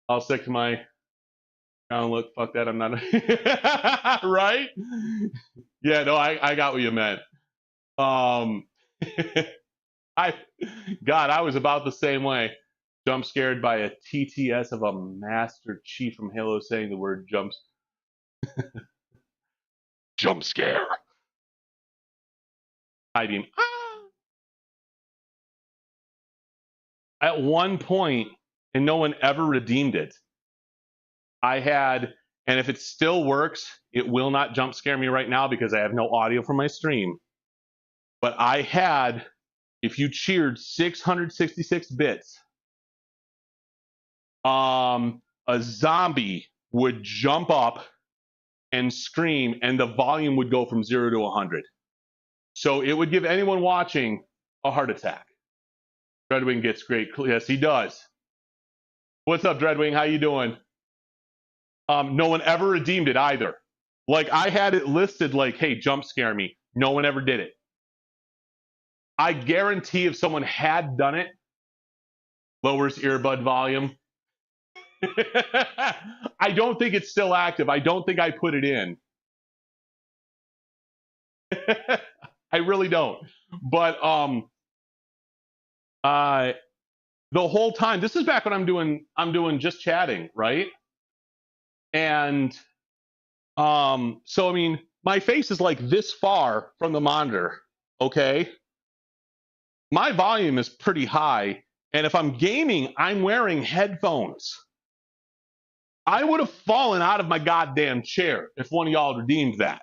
I'll stick to my look, fuck that, I'm not right? Yeah, no, I got what you meant. I was about the same way. Jump scared by a TTS of a Master Chief from Halo saying the word jumps. Jump scare. I beam. At one point, and no one ever redeemed it, I had, and if it still works, it will not jump scare me right now because I have no audio from my stream. But I had, if you cheered 666 bits, a zombie would jump up and scream, and the volume would go from 0 to 100. So it would give anyone watching a heart attack. Dreadwing gets great. Yes, he does. What's up, Dreadwing? How you doing? No one ever redeemed it either. Like, I had it listed like, hey, jump scare me. No one ever did it. I guarantee if someone had done it, lowers earbud volume. I don't think it's still active. I don't think I put it in. I really don't. But the whole time, this is back when I'm doing just chatting, right? And so I mean, my face is like this far from the monitor, okay? My volume is pretty high, and if I'm gaming, I'm wearing headphones. I would have fallen out of my goddamn chair if one of y'all redeemed that.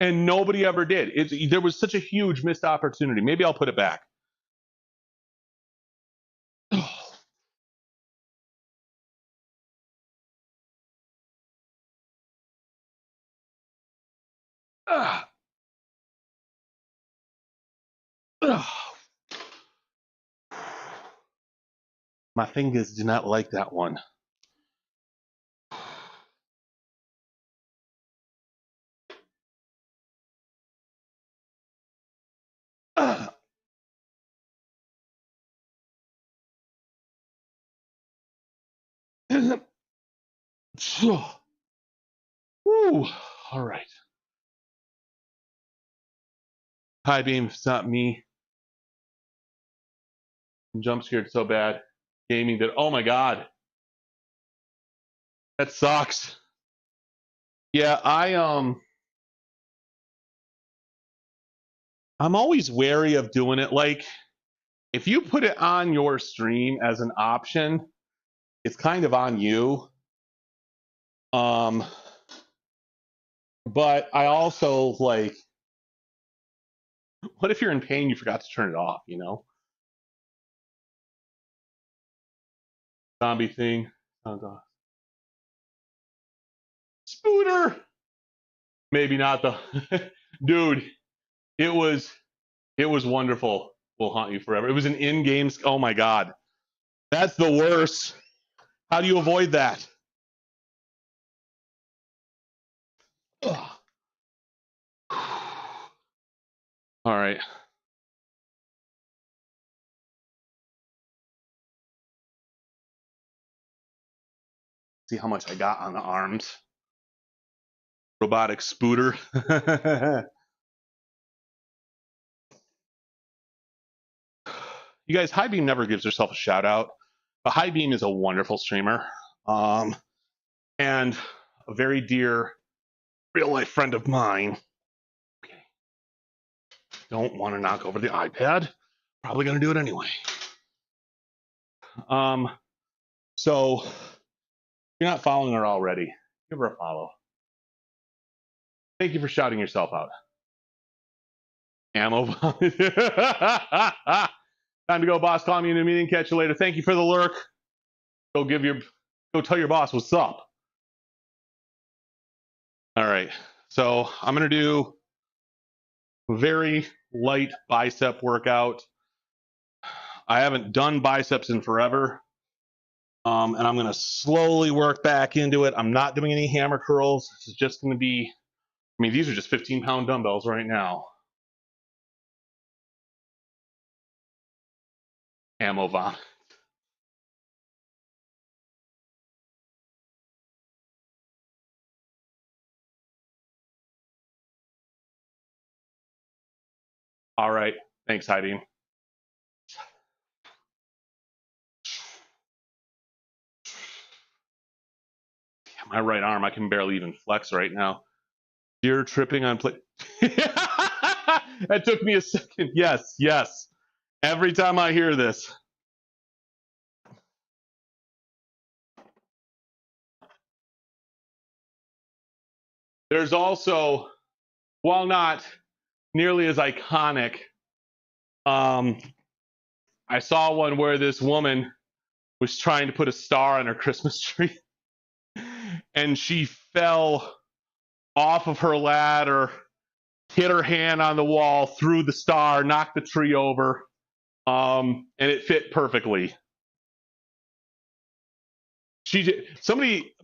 And nobody ever did. There was such a huge missed opportunity. Maybe I'll put it back. My fingers do not like that one. Woo. All right. High beam, it's not me. I'm jump scared so bad. Gaming that, oh my God. That sucks. Yeah, I'm always wary of doing it. Like, if you put it on your stream as an option, it's kind of on you. But I also like, what if you're in pain, you forgot to turn it off, you know? Zombie thing. Oh, Spooter! Maybe not the dude, it was wonderful. Will haunt you forever. It was an in-game, oh my God. That's the worst. How do you avoid that? Ugh. All right. See how much I got on the arms. Robotic spooter. You guys, High Beam never gives herself a shout out, but High Beam is a wonderful streamer, and a very dear real life friend of mine. Okay. Don't want to knock over the iPad. Probably going to do it anyway. So if you're not following her already, give her a follow. Thank you for shouting yourself out. Ammo. Time to go, boss. Call me in a meeting. Catch you later. Thank you for the lurk. Go tell your boss what's up. All right. So I'm going to do a very light bicep workout. I haven't done biceps in forever. And I'm going to slowly work back into it. I'm not doing any hammer curls. This is just going to be, I mean, these are just 15-pound dumbbells right now. Ammo vomit. All right. Thanks, Heidi. My right arm, I can barely even flex right now. You're tripping on play. That took me a second. Yes, yes. Every time I hear this. There's also, while not nearly as iconic, I saw one where this woman was trying to put a star on her Christmas tree and she fell off of her ladder, hit her hand on the wall, threw the star, knocked the tree over, and it fit perfectly. Somebody,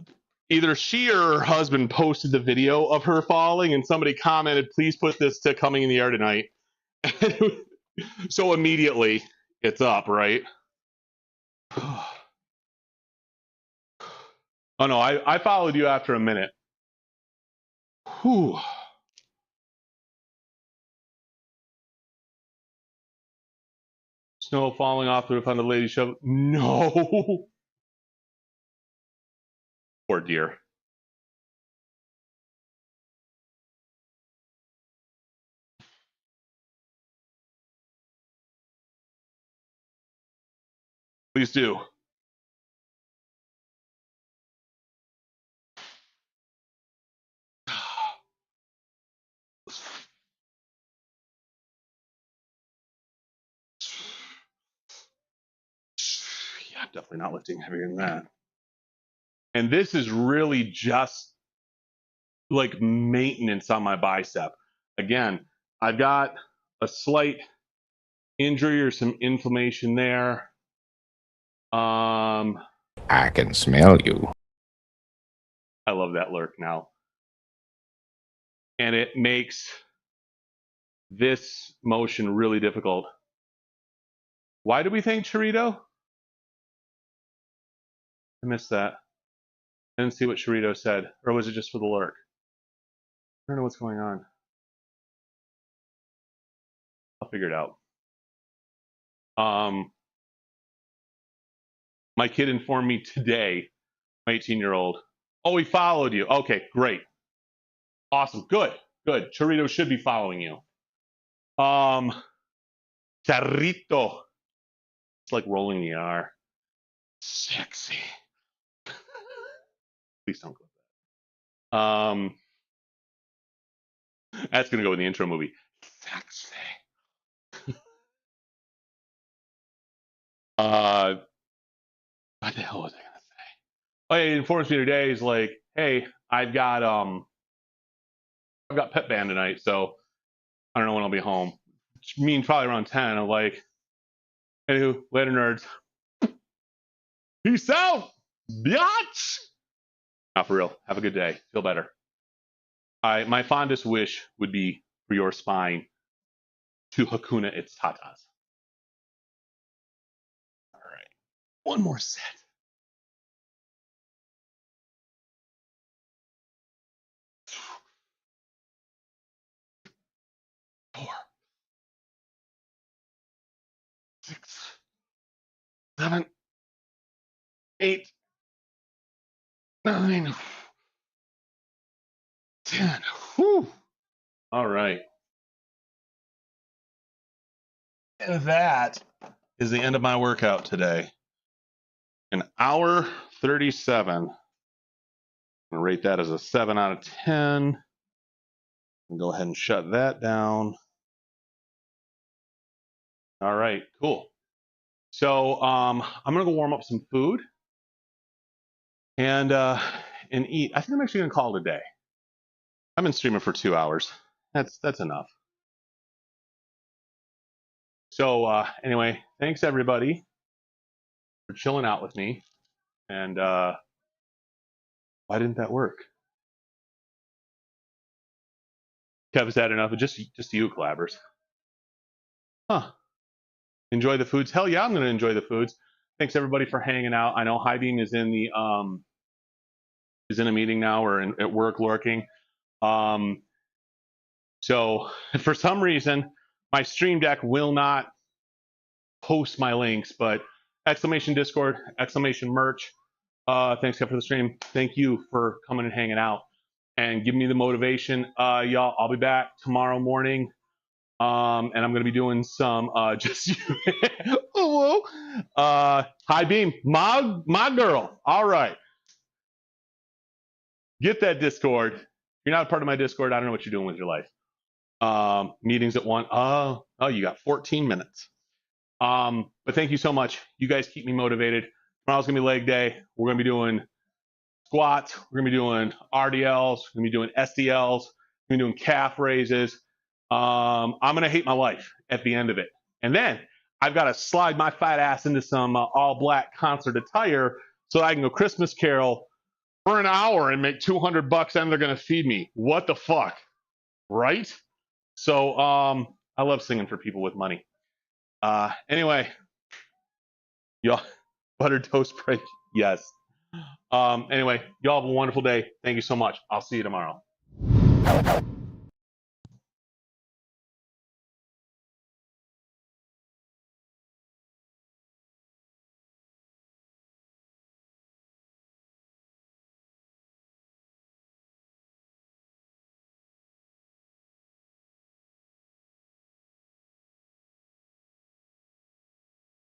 either she or her husband posted the video of her falling and somebody commented, please put this to coming in the air tonight. So immediately it's up, right? Oh no, I followed you after a minute. Whew. Snow falling off the roof on the lady shovel. No. Poor dear. Please do. Yeah, I'm definitely not lifting heavier than that. And this is really just like maintenance on my bicep. Again, I've got a slight injury or some inflammation there. I can smell you. I love that lurk now. And it makes this motion really difficult. Why do we think Chorito? I missed that. I didn't see what Sharito said, or was it just for the lurk? I don't know what's going on. I'll figure it out. My kid informed me today, my 18-year-old. Oh, he followed you. Okay, great. Awesome. Good. Good. Chorito should be following you. Charrito. It's like rolling the R. Sexy. Please don't clip that. That's gonna go in the intro movie. Sexy. What the hell was I gonna say? Oh, yeah, he informs me today. He's like, hey, I've got pet band tonight, so I don't know when I'll be home. Which means probably around 10. I'm like, anywho, later nerds. Peace out, biatch. Not for real. Have a good day. Feel better. My fondest wish would be for your spine to Hakuna its tatas. All right. One more set. 4, 6, 7, 8, 9, 10. Whew. All right. And that is the end of my workout today. An hour 37. I'm going to rate that as a 7 out of 10. And go ahead and shut that down. All right, cool. So I'm gonna go warm up some food and eat. I think I'm actually gonna call it a day. I've been streaming for 2 hours. That's enough. So anyway, thanks everybody for chilling out with me. And why didn't that work? Kev, is that enough? Just you, collabers. Huh. Enjoy the foods. Hell yeah, I'm gonna enjoy the foods. Thanks everybody for hanging out. I know High Beam is in the is in a meeting now or at work lurking. So for some reason, my Stream Deck will not post my links, but exclamation Discord, exclamation merch. Thanks Kev for the stream. Thank you for coming and hanging out and giving me the motivation. Y'all, I'll be back tomorrow morning. And I'm gonna be doing some just hello. High Beam, my girl. All right. Get that Discord. If you're not a part of my Discord, I don't know what you're doing with your life. Meetings at 1. Oh, you got 14 minutes. But thank you so much. You guys keep me motivated. Tomorrow's gonna be leg day. We're gonna be doing squats. We're gonna be doing RDLs. We're gonna be doing SDLs. We're gonna be doing calf raises. I'm gonna hate my life at the end of it. And then I've got to slide my fat ass into some all black concert attire so I can go Christmas Carol for an hour and make $200 and they're gonna feed me. What the fuck, right? So I love singing for people with money. Anyway, y'all, buttered toast bread, yes. Anyway, y'all have a wonderful day. Thank you so much. I'll see you tomorrow.